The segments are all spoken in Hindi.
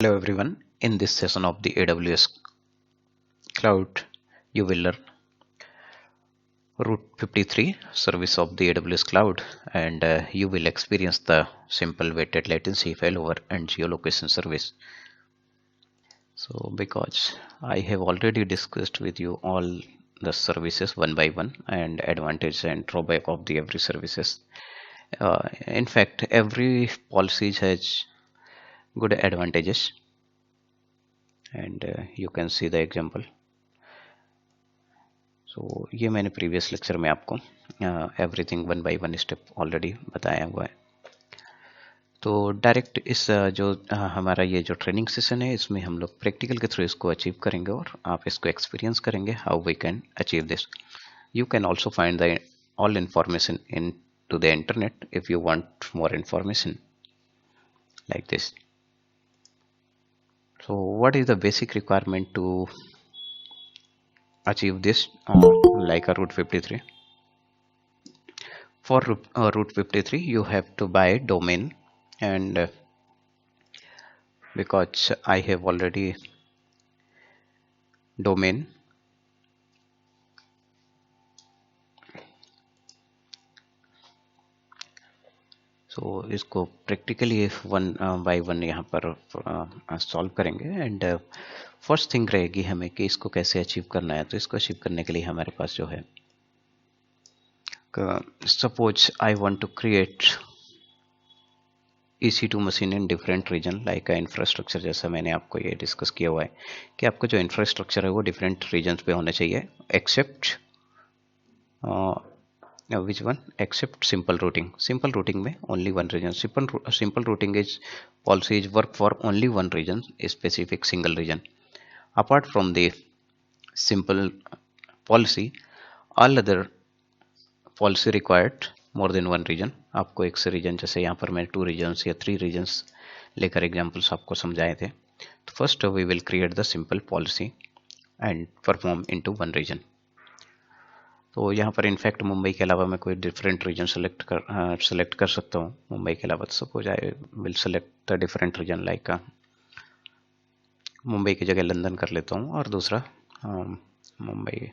Hello everyone. In this session of the AWS Cloud, you will learn Route 53 service of the AWS Cloud, and you will experience the simple weighted latency failover and geolocation service. So because I have already discussed with you all the services one by one and advantage and drawback of the every services. In fact, every policy has good advantages, and you can see the example. सो ये मैंने प्रीवियस लेक्चर में आपको everything one by one step already बताया हुआ है। तो डायरेक्ट इस जो हमारा ये जो ट्रेनिंग सेशन है इसमें हम लोग प्रैक्टिकल के थ्रू इसको अचीव करेंगे और आप इसको एक्सपीरियंस करेंगे how we can achieve this. You can also find the all information in to the internet if you want more information like this. So what is the basic requirement to achieve this like a Route 53? For Route 53 you have to buy domain, and because I have already domain, so इसको प्रैक्टिकली वन बाय वन यहाँ पर सॉल्व करेंगे। एंड फर्स्ट थिंग रहेगी हमें कि इसको कैसे अचीव करना है। तो इसको अचीव करने के लिए हमारे पास जो है, suppose I want to create EC2 machine in different region like infrastructure. जैसा मैंने आपको ये डिस्कस किया हुआ है कि आपको जो इंफ्रास्ट्रक्चर है वो डिफरेंट रीजन्स पे होने चाहिए accept which one, except simple routing. Simple routing में only one region. Simple routing is policy is work for only one region, a specific single region. Apart from the simple policy, all other policy required more than one region. आपको एक से रीजन, जैसे यहाँ पर मैंने 2 regions या 3 regions लेकर एग्जाम्पल्स आपको समझाए थे। तो first we will create the simple policy and perform into one region. तो यहाँ पर इनफैक्ट मुंबई के अलावा मैं कोई डिफरेंट रीजन सेलेक्ट कर सकता हूँ। मुंबई के अलावा suppose I will select the different region like Mumbai की जगह लंदन कर लेता हूँ, और दूसरा मुंबई,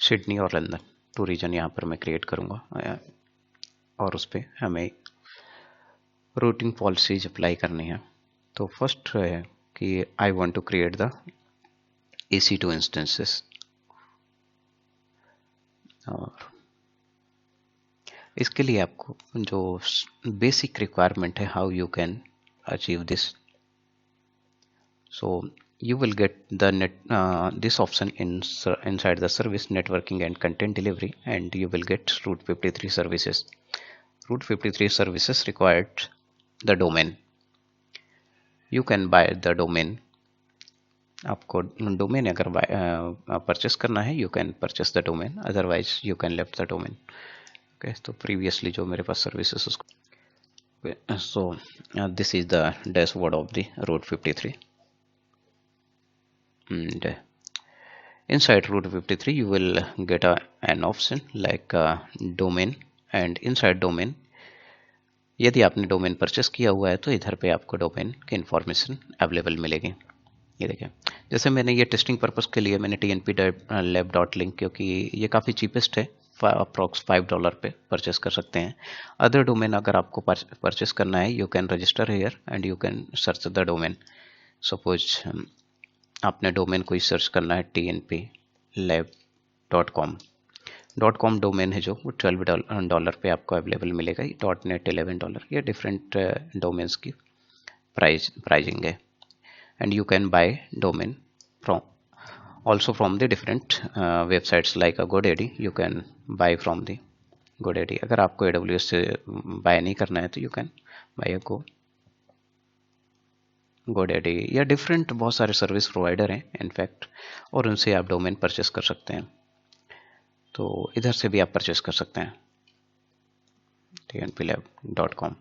सिडनी और लंदन 2 रीजन यहाँ पर मैं क्रिएट करूँगा, और उस पर हमें रूटिंग पॉलिसीज अप्लाई करनी है। तो फर्स्ट है कि I want to create the EC2 instances, और इसके लिए आपको जो बेसिक रिक्वायरमेंट है how you can achieve this. So you will get the this option inside the service networking and content delivery, and you will get Route 53 services. Route 53 services required the domain. You can buy the domain. आपको डोमेन अगर परचेस करना है you can purchase the domain, otherwise you can left the domain. Okay, तो प्रीवियसली जो मेरे पास सर्विसेज उसको, so this is the dashboard of the Route 53, and inside Route 53 you will get an option like domain, and inside domain यदि आपने डोमेन परचेस किया हुआ है तो इधर पे आपको डोमेन की इंफॉर्मेशन अवेलेबल मिलेगी। ये देखें, जैसे मैंने ये टेस्टिंग पर्पस के लिए मैंने tnplab.link, क्योंकि ये काफ़ी चीपेस्ट है, अप्रॉक्स $5 पे परचेस कर सकते हैं। अदर डोमेन अगर आपको परचेस करना है you can register here and you can search the domain. Suppose आपने डोमेन कोई सर्च करना है tnplab.com डोमेन है जो वो $12 पे आपको अवेलेबल मिलेगा। .net $11, ये डिफरेंट डोमेन्स की प्राइजिंग है। And you can buy domain from the different websites like GoDaddy. You can buy from the GoDaddy. अगर आपको AWS से बाय नहीं करना है तो you can buy a GoDaddy, या डिफरेंट बहुत सारे सर्विस प्रोवाइडर हैं इनफैक्ट, और उनसे आप डोमेन परचेस कर सकते हैं। तो इधर से भी आप परचेस कर सकते हैं tnplab.com।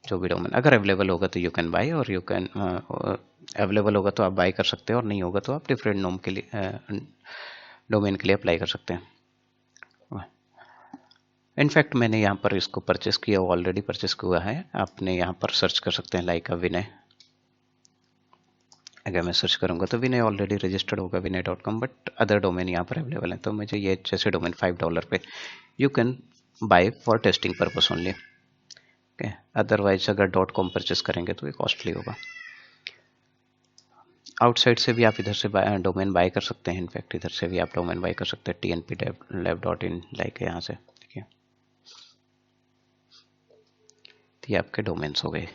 जो भी डोमेन अगर अवेलेबल होगा तो यू कैन बाय, और यू कैन अवेलेबल होगा तो आप बाय कर सकते हैं, और नहीं होगा तो आप डिफरेंट नोम के लिए डोमेन के लिए अप्लाई कर सकते हैं। इनफैक्ट मैंने यहाँ पर इसको परचेस किया, ऑलरेडी परचेस किया है। आपने यहाँ पर सर्च कर सकते हैं लाइक विनय अगर मैं सर्च करूंगा तो विनय ऑलरेडी रजिस्टर्ड होगा विनय.com, बट अदर डोमेन यहाँ पर अवेलेबल है। तो मुझे ये जैसे डोमेन $5 पे you can buy for testing purpose only. Okay, otherwise अगर .com परचेस करेंगे तो ये कॉस्टली होगा। आउटसाइड से भी आप इधर से डोमेन बाय कर सकते हैं। इनफैक्ट इधर से भी आप डोमेन बाय कर सकते हैं, tnplab.in लाइक यहाँ से। देखिए, तो ये आपके डोमेन्स हो गए।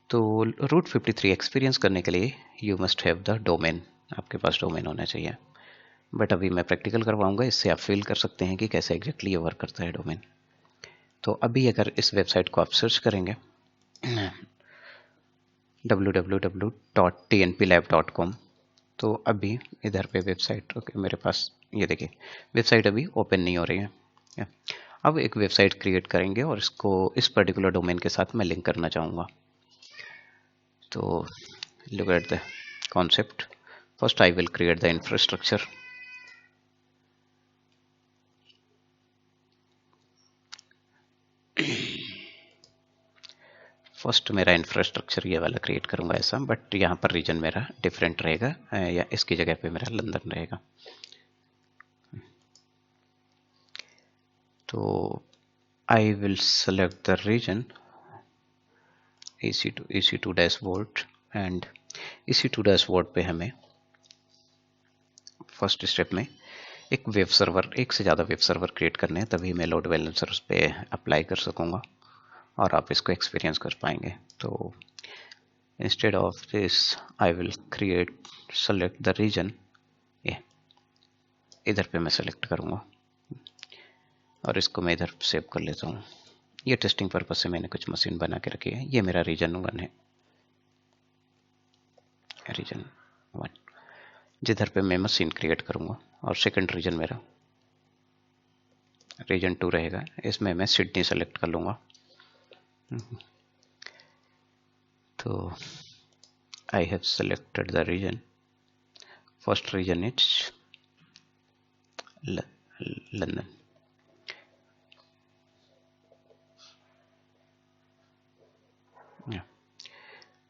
तो रूट 53 एक्सपीरियंस करने के लिए you must have the domain, आपके पास डोमेन होना चाहिए। बट अभी मैं प्रैक्टिकल करवाऊंगा, इससे आप फील कर सकते हैं कि कैसे एग्जैक्टली ये वर्क करता है डोमेन। तो अभी अगर इस वेबसाइट को आप सर्च करेंगे www.tnplab.com, तो अभी इधर पे वेबसाइट, ओके मेरे पास ये देखिए वेबसाइट अभी ओपन नहीं हो रही है। अब एक वेबसाइट क्रिएट करेंगे और इसको इस पर्टिकुलर डोमेन के साथ मैं लिंक करना चाहूँगा। तो look at the concept. First I will create the infrastructure. First मेरा इंफ्रास्ट्रक्चर ये वाला क्रिएट करूंगा ऐसा, बट यहाँ पर रीजन मेरा डिफरेंट रहेगा, या इसकी जगह पे मेरा लंदन रहेगा। तो I will select the region EC2 dashboard, and EC2 dashboard पे हमें फर्स्ट स्टेप में एक वेब सर्वर, एक से ज़्यादा वेब सर्वर क्रिएट करने हैं, तभी मैं लोड बैलेंसर उस पर अप्लाई कर सकूँगा और आप इसको एक्सपीरियंस कर पाएंगे। तो instead of this I will select the region, ये इधर पे मैं सेलेक्ट करूँगा और इसको मैं इधर सेव कर लेता हूँ। ये टेस्टिंग पर्पज से मैंने कुछ मशीन बना के रखी है। ये मेरा रीजन 1 है, रीजन 1 जिधर पे मैं मशीन क्रिएट करूँगा, और सेकंड रीजन मेरा रीजन 2 रहेगा। इसमें मैं सिडनी सेलेक्ट कर लूँगा। तो I have selected the region. First region is London.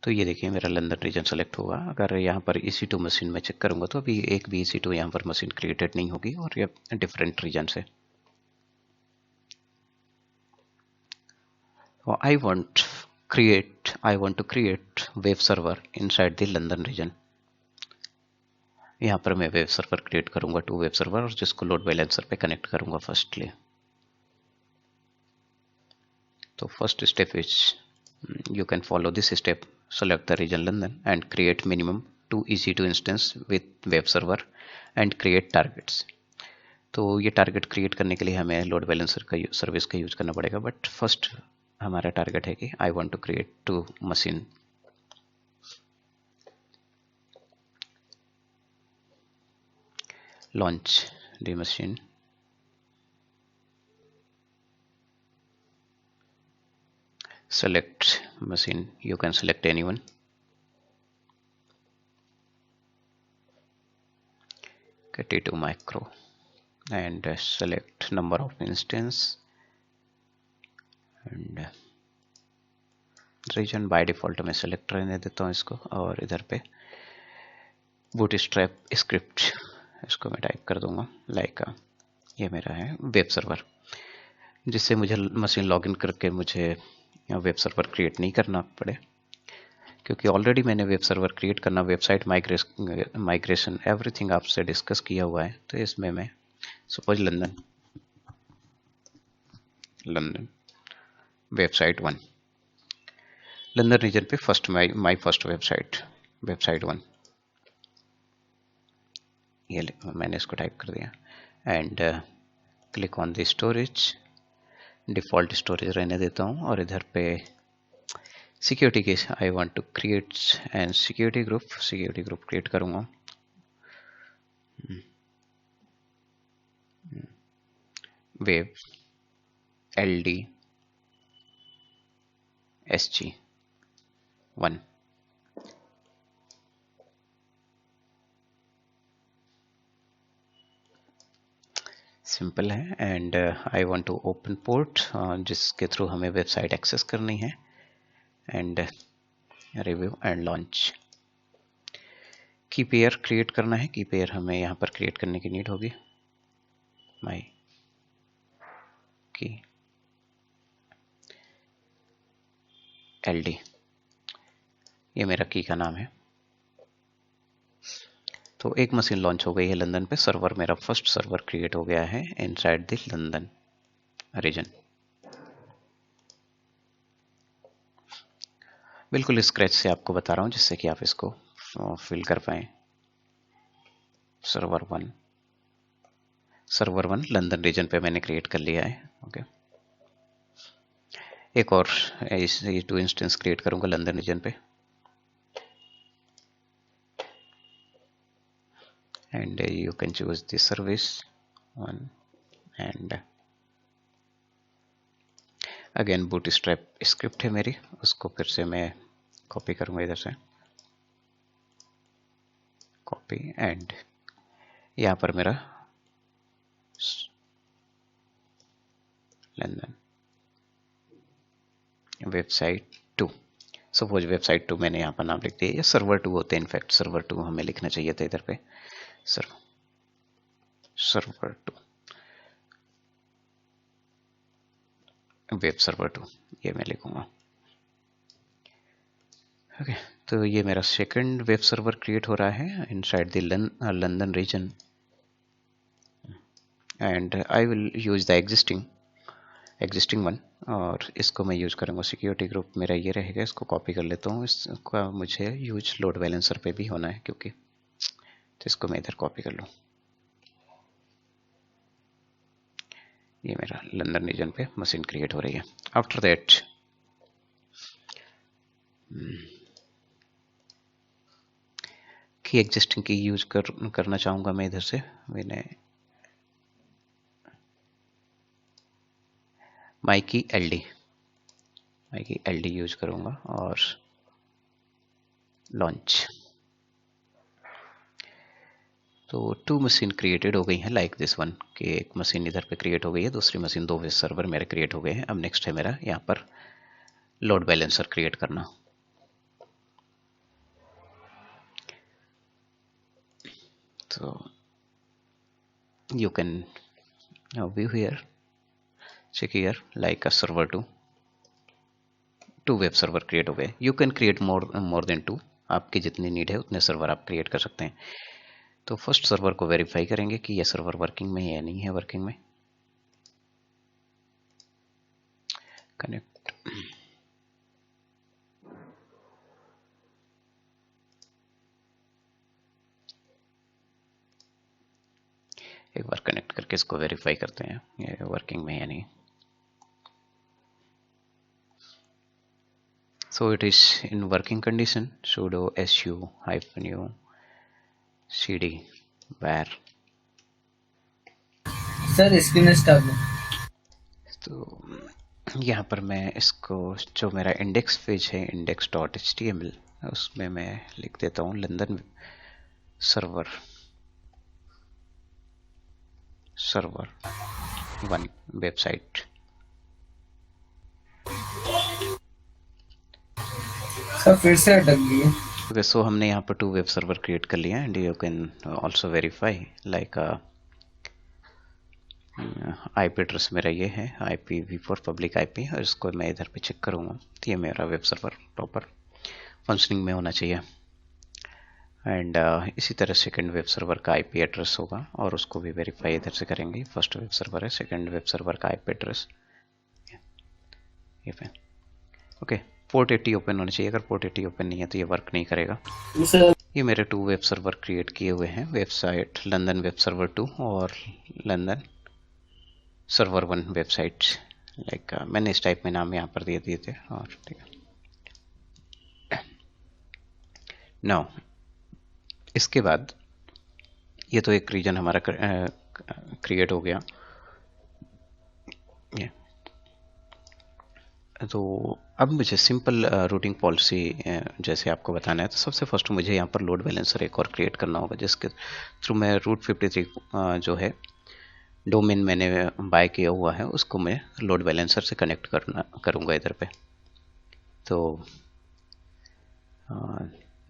तो ये देखिए मेरा लंदन रीजन सेलेक्ट होगा। अगर यहाँ पर EC2 मशीन में चेक करूँगा तो अभी एक भी EC2 यहाँ पर मशीन क्रिएटेड नहीं होगी, और ये डिफरेंट रीजन से। I want to create web server inside the London region. यहाँ पर मैं वेब सर्वर क्रिएट करूँगा, 2 वेब सर्वर, और जिसको लोड बैलेंसर पे कनेक्ट करूँगा फर्स्टली। तो first step is you can follow this step. Select the region London and create minimum 2 EC2 instance with web server and create targets. तो ये टारगेट क्रिएट करने के लिए हमें लोड बैलेंसर का सर्विस का यूज करना पड़ेगा, बट फर्स्ट हमारा टारगेट है कि I want to create 2 machine. Launch the machine, select machine, you can select anyone. T2 micro, and select number of instance, and region by default में सेलेक्ट रहने देता हूँ इसको, और इधर पे बूटस्ट्रैप स्क्रिप्ट इसको मैं टाइप कर दूंगा लाइक ये मेरा है वेब सर्वर, जिससे मुझे मशीन लॉगिन करके मुझे वेब सर्वर क्रिएट नहीं करना पड़े, क्योंकि ऑलरेडी मैंने वेब सर्वर क्रिएट करना, वेबसाइट माइग्रेशन एवरीथिंग आपसे डिस्कस किया हुआ है। तो इसमें मैं suppose London website 1, London region पे फर्स्ट माई फर्स्ट वेबसाइट 1, ये मैंने इसको टाइप कर दिया, and click on the storage, default storage रहने देता हूँ, और इधर पे सिक्योरिटी के I want to create and security group create करूँगा। वेब LD SG1, सिंपल है, and I want to open port जिसके थ्रू हमें वेबसाइट एक्सेस करनी है, एंड रिव्यू एंड लॉन्च। की पेयर क्रिएट करना है, की पेयर हमें यहाँ पर क्रिएट करने की नीड होगी। माई की LD, ये मेरा की का नाम है। तो एक मशीन लॉन्च हो गई है लंदन पे, सर्वर मेरा फर्स्ट सर्वर क्रिएट हो गया है इनसाइड द लंदन रीजन। बिल्कुल स्क्रैच से आपको बता रहा हूँ जिससे कि आप इसको फिल कर पाएँ। सर्वर वन लंदन रीजन पे मैंने क्रिएट कर लिया है। ओके, एक और इस 2 इंस्टेंस क्रिएट करूंगा लंदन रीजन पे, and you can choose the service one and again bootstrap script है मेरी, उसको फिर से मैं कॉपी करूंगा इधर से, कॉपी एंड यहाँ पर मेरा लंदन वेबसाइट 2, सपोज वेबसाइट 2 मैंने यहाँ पर नाम लिख दिया, या सर्वर 2 होते हैं, इनफैक्ट सर्वर 2 हमें लिखना चाहिए था इधर पे, सर्वर 2 वेब सर्वर 2 ये मैं लिखूंगा। ओके, तो ये मेरा सेकंड वेब सर्वर क्रिएट हो रहा है inside the London region, and I will use the existing one, और इसको मैं यूज करूंगा सिक्योरिटी ग्रुप मेरा ये रहेगा। इसको कॉपी कर लेता हूँ, इसका मुझे यूज लोड बैलेंसर पे भी होना है क्योंकि, तो इसको मैं इधर कॉपी कर लूँ। ये मेरा लंदन रीजन पे मशीन क्रिएट हो रही है। आफ्टर दैट की एग्जिस्टिंग की यूज करना चाहूँगा मैं इधर से, मैंने माई की LD यूज करूँगा और लॉन्च। तो 2 मशीन क्रिएटेड हो गई हैं लाइक दिस वन, कि एक मशीन इधर पे क्रिएट हो गई है, दूसरी मशीन 2 वेब सर्वर मेरे क्रिएट हो गए हैं। अब नेक्स्ट है मेरा यहाँ पर लोड बैलेंसर क्रिएट करना। तो you can view here, check here like a server 2 web server create हो गए। You can create more than 2, आपकी जितनी नीड है उतने सर्वर आप क्रिएट कर सकते हैं। तो फर्स्ट सर्वर को वेरीफाई करेंगे कि यह सर्वर वर्किंग में है या नहीं है वर्किंग में। कनेक्ट, एक बार कनेक्ट करके इसको वेरीफाई करते हैं ये वर्किंग में है या नहीं। So it is in working condition, sudo su-u cd var। Sir screen stop है। तो यहाँ पर मैं इसको, जो मेरा इंडेक्स पेज है index.html, उसमें मैं लिख देता हूँ लंदन सर्वर 1 वेबसाइट। सर फिर से अटक गई। ओके, सो हमने यहाँ पर 2 वेब सर्वर क्रिएट कर लिया and you can also verify like IP address मेरा ये है IPv4 पब्लिक IP, और इसको मैं इधर पे चेक करूँगा तो ये मेरा वेब सर्वर प्रॉपर फंक्शनिंग में होना चाहिए। एंड इसी तरह सेकंड वेब सर्वर का IP एड्रेस होगा और उसको भी वेरीफाई इधर से करेंगे। फर्स्ट वेब सर्वर है, सेकंड वेब सर्वर का IP एड्रेस ये पे। ओके, पोर्ट 80 ओपन होना चाहिए, अगर पोर्ट 80 ओपन नहीं है तो ये वर्क नहीं करेगा। ये मेरे 2 वेब सर्वर क्रिएट किए हुए हैं, वेबसाइट लंदन वेब सर्वर 2 और लंदन सर्वर 1 वेबसाइट। लाइक मैंने इस टाइप में नाम यहाँ पर दे दिए थे। और ठीक है, नाउ इसके बाद ये तो एक रीजन हमारा क्रिएट हो गया। ये तो अब मुझे सिंपल रूटिंग पॉलिसी जैसे आपको बताना है, तो सबसे फर्स्ट मुझे यहाँ पर लोड बैलेंसर एक और क्रिएट करना होगा, जिसके थ्रू मैं रूट 53 जो है डोमेन मैंने बाय किया हुआ है उसको मैं लोड बैलेंसर से कनेक्ट करूँगा इधर पे। तो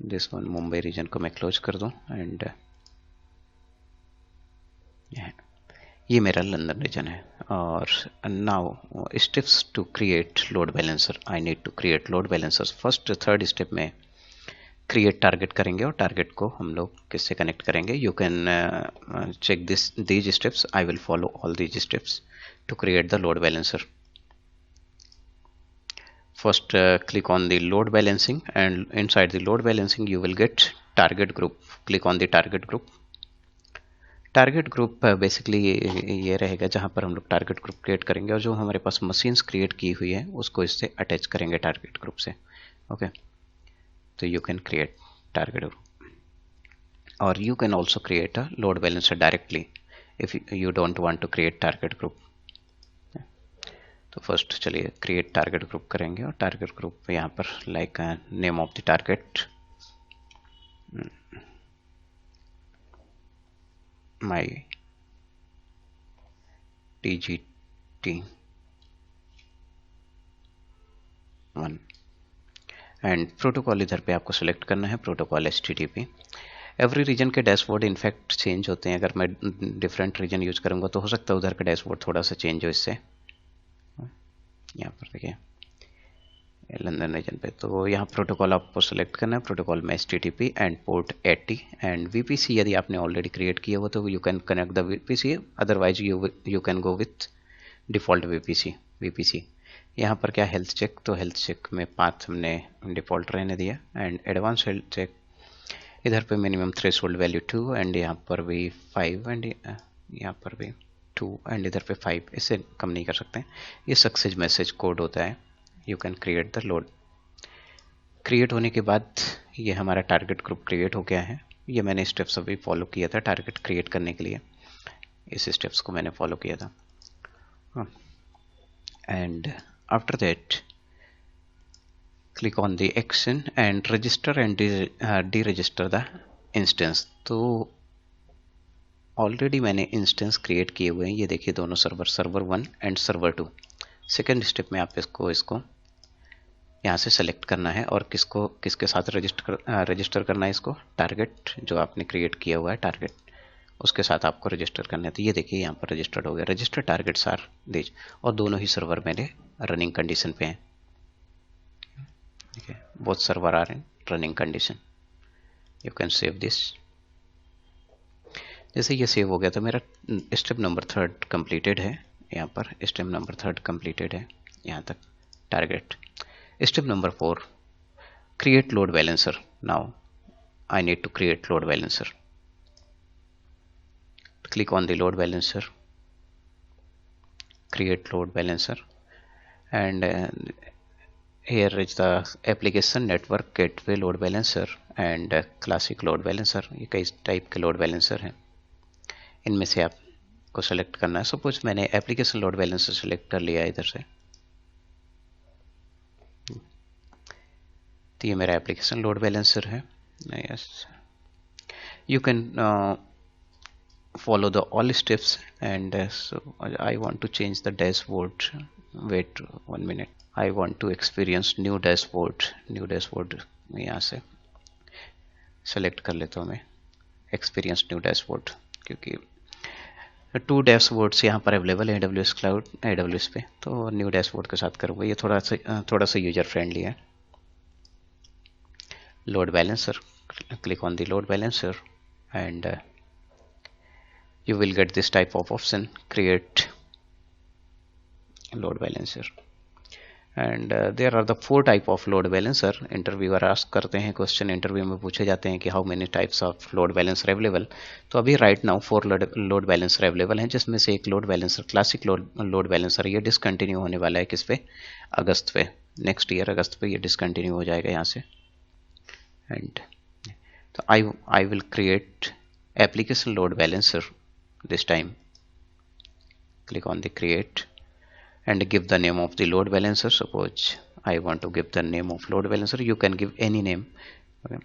दिस वन मुंबई रीजन को मैं क्लोज कर दूं एंड ये मेरा लंदन रीजन है। और now steps to create load balancer, I need to create load balancer. First third step में क्रिएट टारगेट करेंगे और टारगेट को हम लोग किससे कनेक्ट करेंगे। You can check these steps, I will follow all these steps to create the load balancer. First click on the load balancing and inside the load balancing you will get target group. Click on the target group. Target group basically ये रहेगा जहाँ पर हम लोग टारगेट ग्रुप क्रिएट करेंगे और जो हमारे पास मशीन्स क्रिएट की हुई है उसको इससे अटैच करेंगे टारगेट ग्रुप से। ओके, तो you can create target group और you can also create a load balancer directly if you don't want to create target group. तो फर्स्ट चलिए क्रिएट टारगेट ग्रुप करेंगे और टारगेट ग्रुप यहाँ पर like name of the target my TGT 1 and protocol इधर पे आपको सिलेक्ट करना है, प्रोटोकॉल HTTP। एवरी रीजन के डैशबोर्ड इनफैक्ट चेंज होते हैं, अगर मैं डिफरेंट रीजन यूज करूँगा तो हो सकता है उधर का डैशबोर्ड थोड़ा सा चेंज हो इससे। यहाँ पर देखिए लंदन रीजन पे, तो यहाँ प्रोटोकॉल आपको सेलेक्ट करना है, प्रोटोकॉल में HTTP and port 80 and VPC यदि आपने ऑलरेडी क्रिएट किया हो तो you can connect the VPC, otherwise you can go with default VPC। यहाँ पर क्या हेल्थ चेक, तो हेल्थ चेक में 5 हमने डिफ़ॉल्ट रहने दिया एंड एडवांस हेल्थ चेक इधर पे मिनिमम थ्रेशोल्ड वैल्यू 2 एंड यहाँ पर भी 5 एंड यहाँ पर भी 2 एंड इधर पे 5, इससे कम नहीं कर सकते। ये सक्सेस मैसेज कोड होता है। You can create the load. Create होने के बाद ये हमारा टारगेट ग्रुप क्रिएट हो गया है। ये मैंने स्टेप्स अभी फॉलो किया था टारगेट क्रिएट करने के लिए, इस स्टेप्स को मैंने फॉलो किया था। And after that click on the action and register and D register the instance. तो ऑलरेडी मैंने इंस्टेंस क्रिएट किए हुए हैं, ये देखिए दोनों server 1 and server 2। Second step में आप इसको यहाँ से सेलेक्ट करना है और किसके साथ रजिस्टर करना है इसको, टारगेट जो आपने क्रिएट किया हुआ है टारगेट उसके साथ आपको रजिस्टर करना है। तो ये देखिए यहाँ पर रजिस्टर्ड हो गया, रजिस्टर टारगेट्स आर दीज, और दोनों ही सर्वर मेरे रनिंग कंडीशन पे हैं। ठीक है, both server are in running condition. You can save this. जैसे ये सेव हो गया तो मेरा स्टेप नंबर 3 कंप्लीटेड है। यहाँ पर स्टेप नंबर 3 कंप्लीटेड है यहाँ तक target. Step number 4 create load balancer. Now I need to create load balancer. Click on the load balancer, create load balancer and here is the application network gateway load balancer and classic load balancer। ये कई टाइप के लोड बैलेंसर हैं, इनमें से आपको सेलेक्ट करना है। सपोज मैंने एप्लीकेशन लोड बैलेंसर सेलेक्ट कर लिया इधर से, तो ये मेरा एप्लीकेशन लोड बैलेंसर है। Yes, you can follow the all steps and so I want to change the dashboard। wait 1 minute, I want to experience new dashboard। यहाँ से सेलेक्ट कर लेता हूँ मैं एक्सपीरियंस न्यू डैशबोर्ड, क्योंकि 2 डैशबोर्ड्स यहाँ पर अवेलेबल है AWS क्लाउड AWS पे, तो न्यू डैशबोर्ड के साथ करूँगा। ये थोड़ा सा यूजर फ्रेंडली है। Load balancer, click on the load balancer and you will get this type of option, create load balancer and there are the 4 type of load balancer। Interviewer ask करते हैं क्वेश्चन, इंटरव्यू में पूछे जाते हैं कि how many types of load balancer available. तो अभी right now 4 load balancer available हैं, जिसमें से एक load balancer classic load balancer ये डिसकंटिन्यू होने वाला है किस पे, अगस्त पे, नेक्स्ट ईयर अगस्त पे ये डिसकंटिन्यू हो जाएगा यहाँ से। एंड तो I will create application load balancer this time। click on the create and give the name of the load balancer। suppose I want to give the name of load balancer, you can give any name। okay?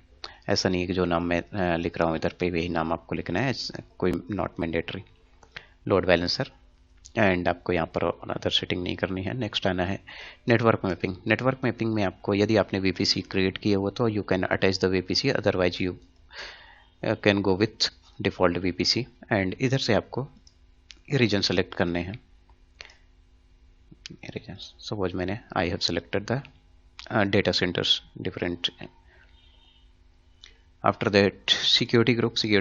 ऐसा नहीं है कि जो नाम मैं लिख रहा हूँ इधर पे वही नाम आपको लिखना है, कोई not mandatory. Load balancer and आपको यहाँ पर अदर सेटिंग नहीं करनी है। नेक्स्ट आना है नेटवर्क मैपिंग। नेटवर्क मैपिंग में आपको यदि आपने वीपीसी क्रिएट किया हुआ तो you can attach the VPC, otherwise you can go with default VPC. And इधर से आपको रीजन सेलेक्ट करने हैं। रीजन सपोज मैंने I have selected the data centres different. After that security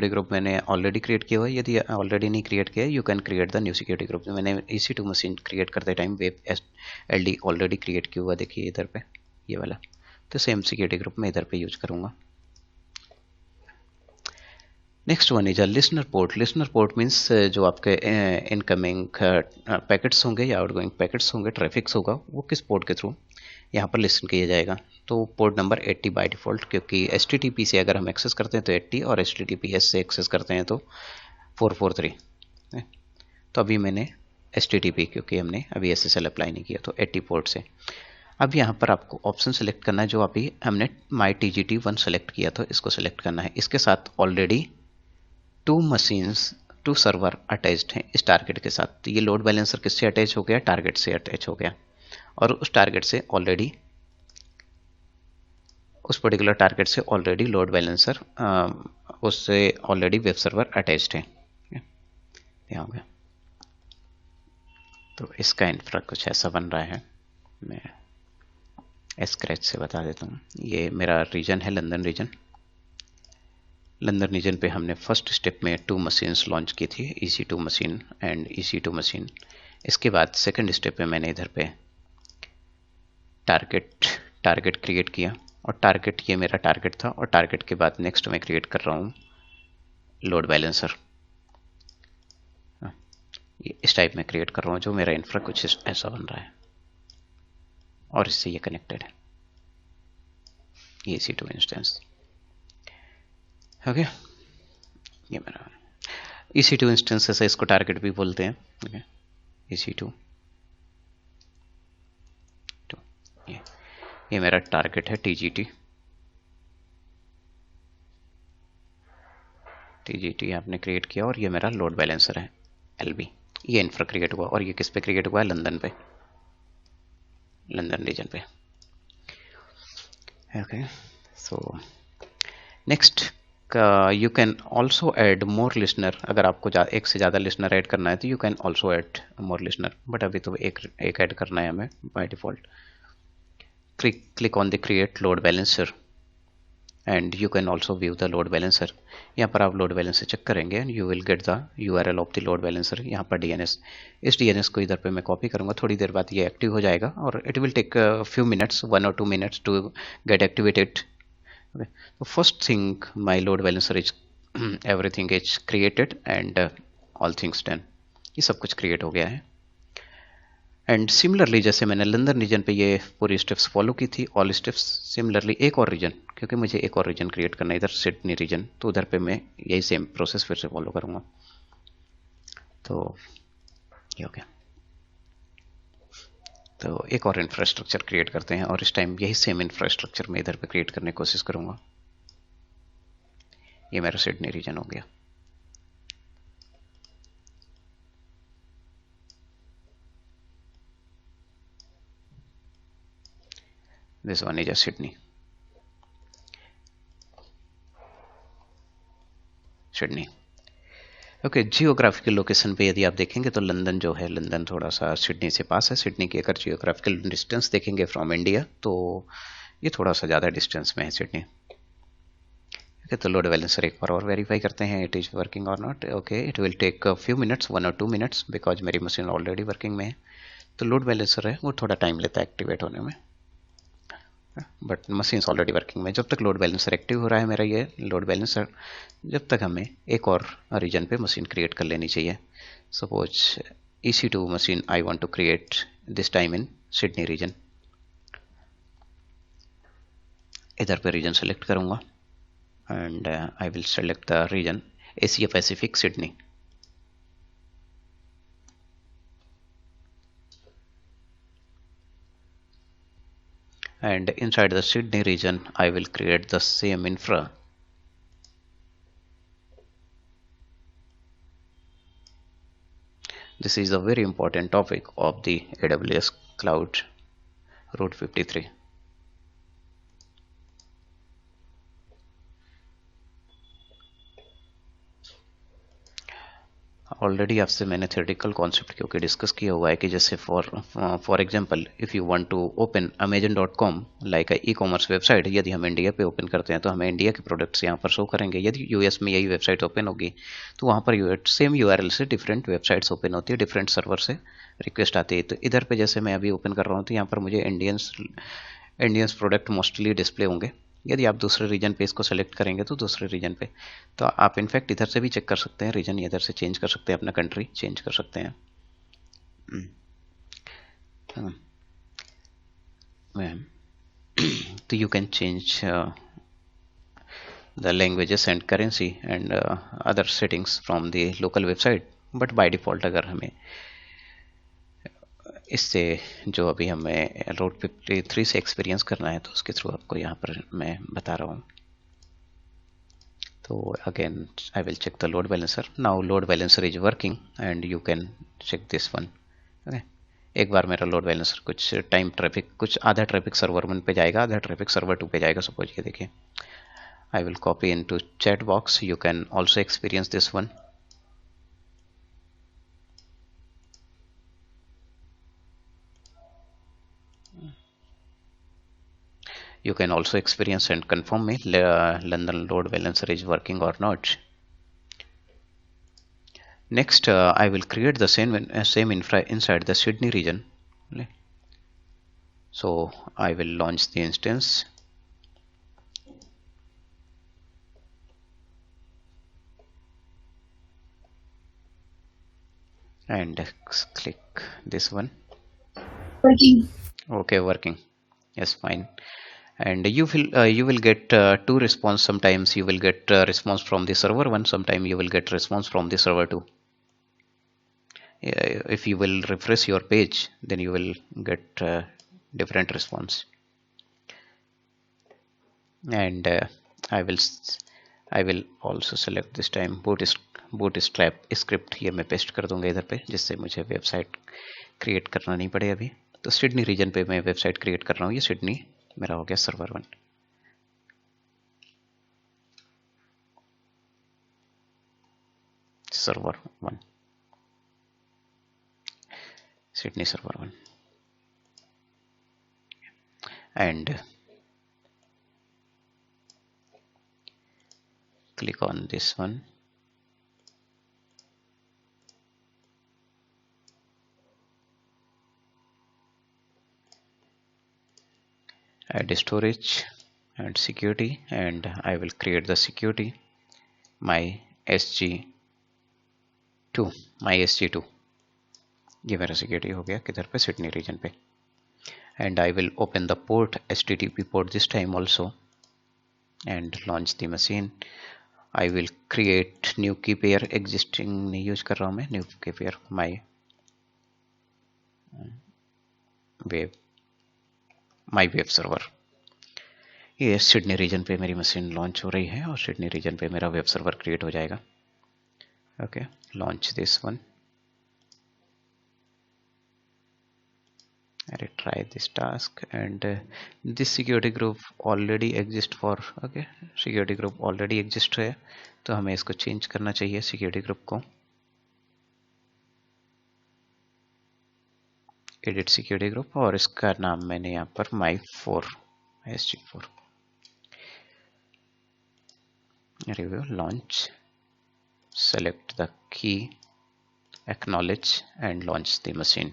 group मैंने ऑलरेडी क्रिएट किया हुआ है। यदि ऑलरेडी नहीं क्रिएट किया you can create the new security group. मैंने EC2 मशीन क्रिएट करते time web LD already create किया हुआ, देखिए इधर पे ये वाला। तो सेम सिक्योरिटी ग्रुप में इधर पे यूज करूंगा। Next one is listener port. Listener port means जो आपके इनकमिंग पैकेट्स होंगे या आउटगोइंग पैकेट्स होंगे, ट्रैफिक्स होगा, वो किस पोर्ट के थ्रू यहाँ पर लिसन किया जाएगा। तो पोर्ट नंबर 80 बाय डिफ़ॉल्ट, क्योंकि HTTP से अगर हम एक्सेस करते हैं तो 80 और HTTPS से एक्सेस करते हैं तो 443। तो अभी मैंने HTTP, क्योंकि हमने अभी SSL अप्लाई नहीं किया, तो 80 पोर्ट से। अब यहाँ पर आपको ऑप्शन सेलेक्ट करना है, जो अभी हमने MyTGT1 सेलेक्ट किया था इसको सेलेक्ट करना है। इसके साथ ऑलरेडी 2 मशीन्स 2 सर्वर अटैच्ड हैं इस टारगेट के साथ। तो ये लोड बैलेंसर किससे अटैच हो गया, टारगेट से अटैच हो गया, और उस टारगेट से ऑलरेडी उस पर्टिकुलर टारगेट से ऑलरेडी लोड बैलेंसर उससे ऑलरेडी वेब सर्वर अटैच्ड है। हो गया। तो इसका इंफ्रा कुछ ऐसा बन रहा है, मैं स्क्रैच से बता देता हूँ। ये मेरा रीजन है लंदन रीजन। लंदन रीजन पे हमने फर्स्ट स्टेप में 2 मशीन्स लॉन्च की थी, EC2 machine and EC2 machine. इसके बाद सेकंड स्टेप में मैंने इधर पे टारगेट क्रिएट किया, और टारगेट ये मेरा टारगेट था, और टारगेट के बाद नेक्स्ट मैं क्रिएट कर रहा हूँ लोड बैलेंसर। इस टाइप में क्रिएट कर रहा हूँ, जो मेरा इंफ्रा कुछ ऐसा बन रहा है, और इससे ये कनेक्टेड है EC2 इंस्टेंस। ओके, ये मेरा EC2 इंस्टेंस है, इसको टारगेट भी बोलते हैं। ओके, EC2 ये मेरा टारगेट है TGT आपने क्रिएट किया, और ये मेरा लोड बैलेंसर है LB। ये इंफ्रा क्रिएट हुआ, और ये किस पे क्रिएट हुआ है, लंदन पे, लंदन रीजन पे। Okay, so next you can also add more listener. अगर आपको एक से ज़्यादा लिसनर ऐड करना है तो you can also add more listener, but अभी तो एक ऐड करना है हमें by default. click on the create load balancer and you can also view the load balancer। यहाँ पर आप लोड बैलेंसर चेक करेंगे and you will get the URL of the load balancer। यहाँ पर DNS, इस DNS को इधर पे मैं कॉपी करूँगा, थोड़ी देर बाद ये एक्टिव हो जाएगा, और it will take a few minutes, 1 or 2 minutes to get activated। Okay. So first thing, my load balancer is everything is created and all things done। ये सब कुछ क्रिएट हो गया है। एंड सिमिलरली जैसे मैंने लंदन रीजन पे ये पूरी स्टेप्स फॉलो की थी, ऑल स्टेप्स, सिमिलरली एक और रीजन, क्योंकि मुझे एक और रीजन क्रिएट करना है इधर सिडनी रीजन, तो उधर पे मैं यही सेम प्रोसेस फिर से फॉलो करूँगा। तो ये हो गया। तो एक और इंफ्रास्ट्रक्चर क्रिएट करते हैं, और इस टाइम यही सेम इंफ्रास्ट्रक्चर मैं इधर पे क्रिएट करने की कोशिश करूँगा। ये मेरा सिडनी रीजन हो गया। This one is Sydney। Okay, geographical location पे यदि आप देखेंगे तो लंदन जो है, लंदन थोड़ा सा सिडनी से पास है। सिडनी की अगर जियोग्राफिकल डिस्टेंस देखेंगे फ्रॉम इंडिया तो ये थोड़ा सा ज़्यादा डिस्टेंस में है सिडनी। ओके, तो लोड बैलेंसर एक बार और वेरीफाई करते हैं इट इज़ वर्किंग और not. Okay, it will take few minutes, 1 or 2 minutes, because मेरी मशीन ऑलरेडी वर्किंग में है। तो लोड बैलेंसर है वो थोड़ा टाइम लेता है एक्टिवेट होने में, बट मशीन ऑलरेडी वर्किंग में। जब तक लोड बैलेंसर एक्टिव हो रहा है मेरा ये लोड बैलेंसर, जब तक हमें एक और रीजन पे मशीन क्रिएट कर लेनी चाहिए। Suppose EC2 machine I want to create this time in Sydney region. इधर पे रीजन सेलेक्ट करूँगा and I will select the region Asia Pacific Sydney. And inside the Sydney region I will create the same infra, This is a very important topic of the AWS Cloud Route 53. Already आपसे मैंने थ्योरेटिकल कॉन्सेप्ट क्योंकि डिस्कस किया हुआ है कि जैसे for example if you want to open amazon.com like e commerce website, यदि हम इंडिया पे ओपन करते हैं तो हमें इंडिया के प्रोडक्ट्स यहाँ पर शो करेंगे। यदि यूएस में यही वेबसाइट ओपन होगी तो वहाँ पर सेम यूआरएल से डिफरेंट वेबसाइट्स ओपन होती है, डिफरेंट सर्वर से रिक्वेस्ट आती है। तो इधर पे जैसे मैं अभी ओपन कर रहा हूँ तो यहाँ पर मुझे इंडियंस प्रोडक्ट मोस्टली डिस्प्ले होंगे। यदि आप दूसरे रीजन पे इसको सेलेक्ट करेंगे तो दूसरे रीजन पे, तो आप इनफैक्ट इधर से भी चेक कर सकते हैं, रीजन इधर से चेंज कर सकते हैं, अपना कंट्री चेंज कर सकते हैं। तो you can change the languages and currency and other settings from the local website, but by default अगर हमें इससे जो अभी हमें रोड 53 से एक्सपीरियंस करना है तो उसके थ्रू आपको यहाँ पर मैं बता रहा हूँ। तो again I will check the load balancer. Now load balancer is working and you can check this one. Okay, एक बार मेरा लोड बैलेंसर कुछ टाइम ट्रैफिक, कुछ आधा ट्रैफिक सर्वर 1 पे जाएगा, आधा ट्रैफिक सर्वर 2 पे जाएगा। सपोज ये देखिए, I will copy into chat box. You can also experience this one. You can also experience and confirm me London load balancer is working or not. Next, I will create the same infra inside the Sydney region. So I will launch the instance. And click this one. Working. Okay, working. Yes, fine. And you will get two response. Sometimes you will get response from the server 1, sometimes you will get response from the server 2. If you will refresh your page, then you will get different response. And I will also select this time bootstrap script, ये मैं पेस्ट कर दूंगा इधर पे, जिससे मुझे वेबसाइट क्रिएट करना नहीं पड़े। अभी तो सिडनी रीजन पे मैं वेबसाइट क्रिएट कर रहा हूँ। ये सिडनी मेरा हो गया server 1। Server 1 Sydney server 1, and click on this one. Add storage and security, and I will create the security my SG2 ये मेरा सिक्योरिटी हो गया किधर पे, सिडनी रीजन पे। and I will open the port HTTP port this time also and launch the machine. I will create new key pair, existing नहीं यूज कर रहा हूँ मैं, new key pair my web server. ये सिडनी रीजन पे मेरी मशीन लॉन्च हो रही है और सिडनी रीजन पे मेरा वेब सर्वर क्रिएट हो जाएगा। Okay, launch this one. retry this task, and this security group already exist for, okay, security group already exist है, तो हमें इसको चेंज करना चाहिए security group को। edit security group और इसका नाम मैंने यहाँ पर my4 SG4 review, launch, select the key, acknowledge and launch the machine।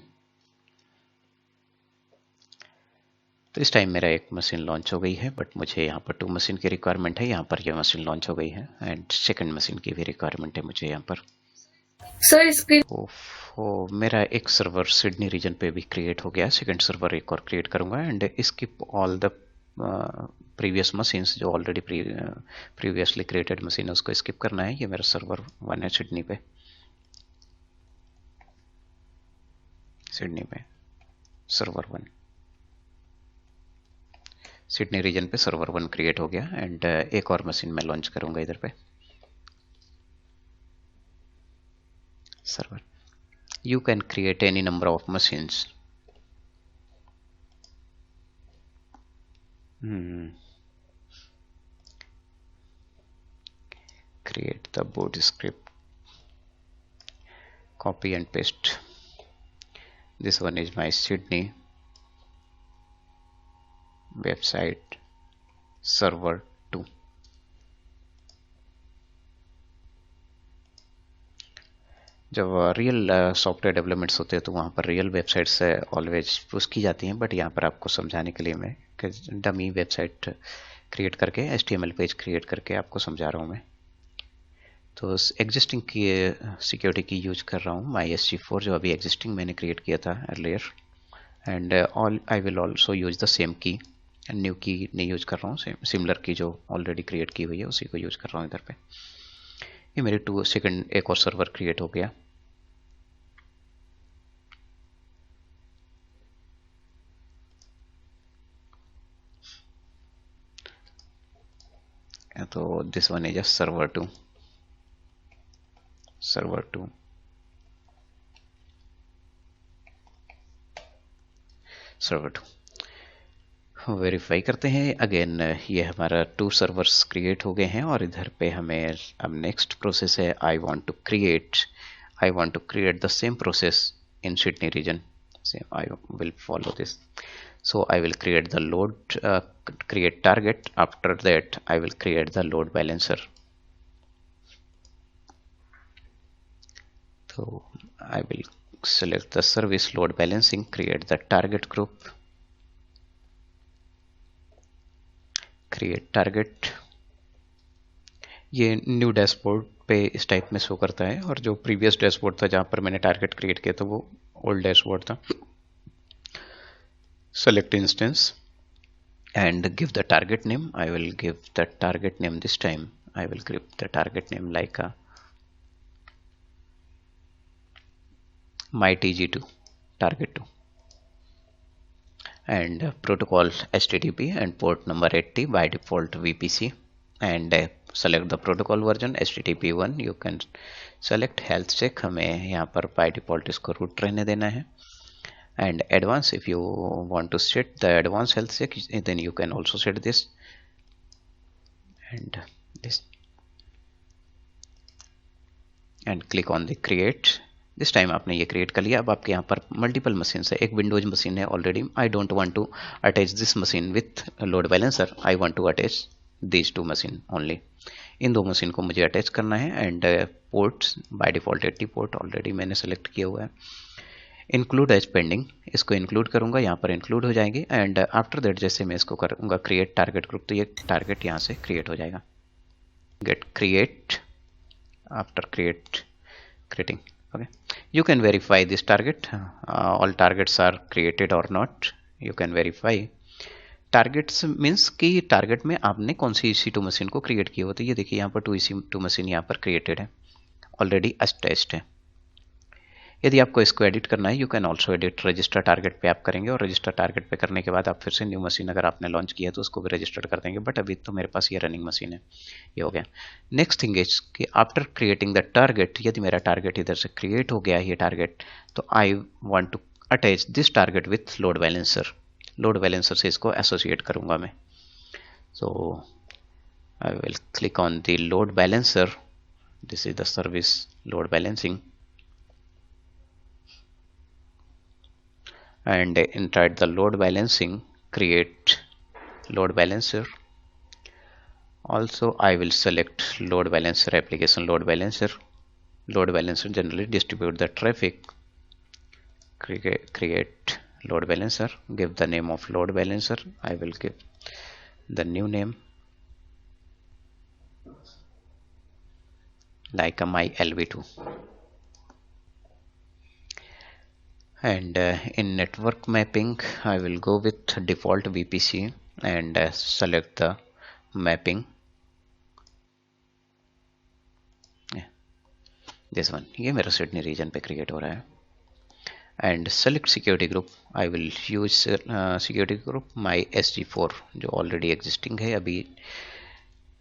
तो इस टाइम मेरा एक मशीन लॉन्च हो गई है, बट मुझे यहाँ पर 2 मशीन की रिक्वायरमेंट है। यहाँ पर ये मशीन लॉन्च हो गई है एंड सेकंड मशीन की भी रिक्वायरमेंट है मुझे यहाँ पर। सर स्क्रीन मेरा एक सर्वर सिडनी रीजन पे भी क्रिएट हो गया, सेकंड सर्वर एक और क्रिएट करूँगा and skip all the previous machines जो ऑलरेडी प्रीवियसली क्रिएटेड मशीन है उसको स्किप करना है। ये मेरा सर्वर 1 है सिडनी पे, सर्वर 1 सिडनी रीजन पे सर्वर 1 क्रिएट हो गया एंड एक और मशीन मैं लॉन्च करूंगा इधर पे server. You can create any number of machines. Create the boot script, copy and paste. This one is my Sydney website server 2. जब रियल सॉफ्टवेयर डेवलपमेंट्स होते हैं तो वहाँ पर रियल वेबसाइट से ऑलवेज पुश की जाती हैं, बट यहाँ पर आपको समझाने के लिए मैं डमी वेबसाइट क्रिएट करके HTML पेज क्रिएट करके आपको समझा रहा हूँ मैं। तो एग्जिस्टिंग की सिक्योरिटी की यूज कर रहा हूँ, MySG4 जो अभी एग्जिस्टिंग मैंने क्रिएट किया था earlier, and I will also use the same की। न्यू की नहीं यूज कर रहा हूँ, सिमिलर की जो ऑलरेडी क्रिएट की हुई है उसी को यूज कर रहा हूँ इधर पे। ये मेरे 2 सेकंड एक और सर्वर क्रिएट हो गया। तो this one is a server 2 verify करते हैं अगेन। ये हमारा 2 सर्वर्स क्रिएट हो गए हैं और इधर पे हमें अब नेक्स्ट प्रोसेस है I want to create the same process in Sydney region. Same, I will follow this. So I will create the load, create target. After that I will create the load balancer. So I will select the service load balancing, create the target group, create target. ये न्यू डैशबोर्ड पे इस टाइप में शो करता है, और जो प्रीवियस डैशबोर्ड था जहाँ पर मैंने टारगेट क्रिएट किया था वो ओल्ड डैशबोर्ड था। Select instance and give the target name. I will give the target name this time. I will give the target name like a myTG2 target 2, and protocol HTTP and port number 80, by default VPC, and select the protocol version HTTP 1. You can select health check, हमें यहाँ पर by default इसको root रहने देना है, and advanced, if you want to set the advanced health check then you can also set this and this, and click on the create. This time आपने ये क्रिएट कर लिया। अब आपके यहाँ पर मल्टीपल मशीन है, एक विंडोज मशीन है already. I don't want to attach this machine with load balancer, I want to attach this 2 machine only. इन 2 मशीन को मुझे अटैच करना है, and ports by default 80 port already मैंने सेलेक्ट किया हुआ है। इंक्लूड एज पेंडिंग, इसको इंक्लूड करूंगा, यहाँ पर इंक्लूड हो जाएंगे, एंड आफ्टर दैट जैसे मैं इसको करूंगा क्रिएट टारगेट ग्रुप, तो ये टारगेट यहाँ से क्रिएट हो जाएगा। Get create, after creating, okay, you can verify this target. All targets are created or not, you can verify. Targets means कि टारगेट में आपने कौन सी EC2 मशीन को क्रिएट किया हुआ, तो ये देखिए यहाँ पर 2 EC2 मशीन यहाँ पर क्रिएटेड है, ऑलरेडी अटैच्ड है। यदि आपको इसको एडिट करना है, you can also edit. Register target पे आप करेंगे, और रजिस्टर टारगेट पे करने के बाद आप फिर से न्यू मशीन अगर आपने लॉन्च किया तो उसको भी रजिस्टर्ड कर देंगे, बट अभी तो मेरे पास ये रनिंग मशीन है। ये हो गया। नेक्स्ट थिंग इज कि आफ्टर क्रिएटिंग द टारगेट, यदि मेरा टारगेट इधर से क्रिएट हो गया ये टारगेट, तो I want to attach this target with load balancer. Load balancer से इसको एसोसिएट करूंगा मैं। So I will click on the load balancer, this is the service load balancing, and inside the load balancing create load balancer. Also I will select load balancer application, load balancer. Load balancer generally distribute the traffic. Create load balancer, give the name of load balancer. I will give the new name like a my LV2. And in network mapping I will go with default VPC and select the mapping, this one, ये मेरा सिडनी रीजन पे क्रिएट हो रहा है। And select security group, I will use security group MySG4 जो ऑलरेडी एग्जिस्टिंग है, अभी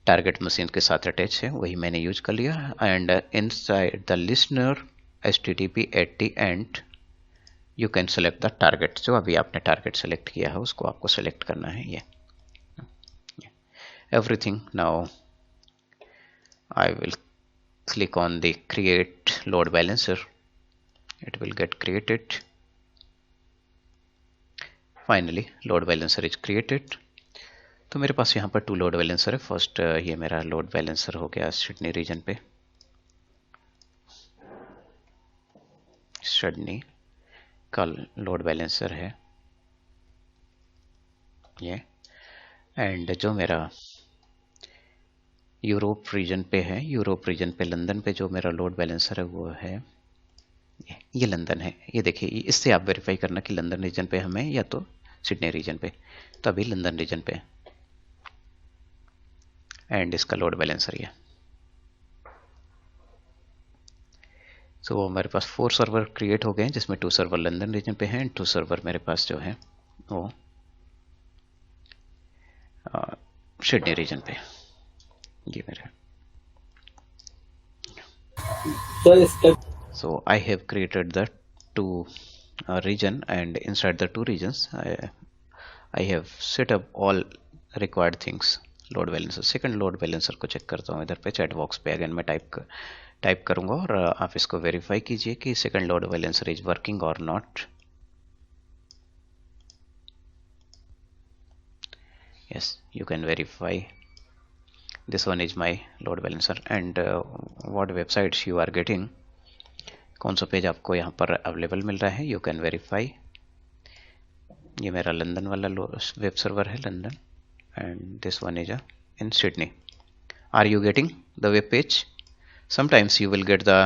टारगेट मशीन के साथ अटैच है, वही मैंने यूज कर लिया। And inside the listener http and you can select the target. जो अभी आपने टारगेट सेलेक्ट किया है उसको आपको सेलेक्ट करना है। ये everything. Now I will click on the create load balancer. It will get created. Finally load balancer is created. तो मेरे पास यहाँ पर 2 लोड बैलेंसर है। फर्स्ट ये मेरा लोड बैलेंसर हो गया सिडनी रीजन पे, सिडनी का लोड बैलेंसर है ये। एंड जो मेरा यूरोप रीजन पे है, यूरोप रीजन पे लंदन पे जो मेरा लोड बैलेंसर है वो है ये लंदन है। ये देखिए, इससे आप वेरीफाई करना कि लंदन रीजन पे हमें या तो सिडनी रीजन पे। तो अभी लंदन रीजन पे एंड इसका लोड बैलेंसर ये। सो हमारे पास 4 सर्वर क्रिएट हो गए हैं, जिसमें 2 सर्वर लंदन रीजन पे हैं एंड 2 सर्वर मेरे पास जो है वो सिडनी रीजन पे। ये मेरे so I have created the 2 region, and inside the 2 regions I have set up all required things. Load balancer, second load balancer को चेक करता हूँ इधर पे चैट बॉक्स पे। अगेन मैं टाइप करूँगा और आप इसको वेरीफाई कीजिए कि second load balancer is working और not. Yes, you can verify this one is my load balancer and what websites you are getting, कौन सा पेज आपको यहाँ पर अवेलेबल मिल रहा है, यू कैन वेरीफाई। ये मेरा लंदन वाला वेब सर्वर है, London, and this one is in Sydney. Are you getting the web page? sometimes you will get the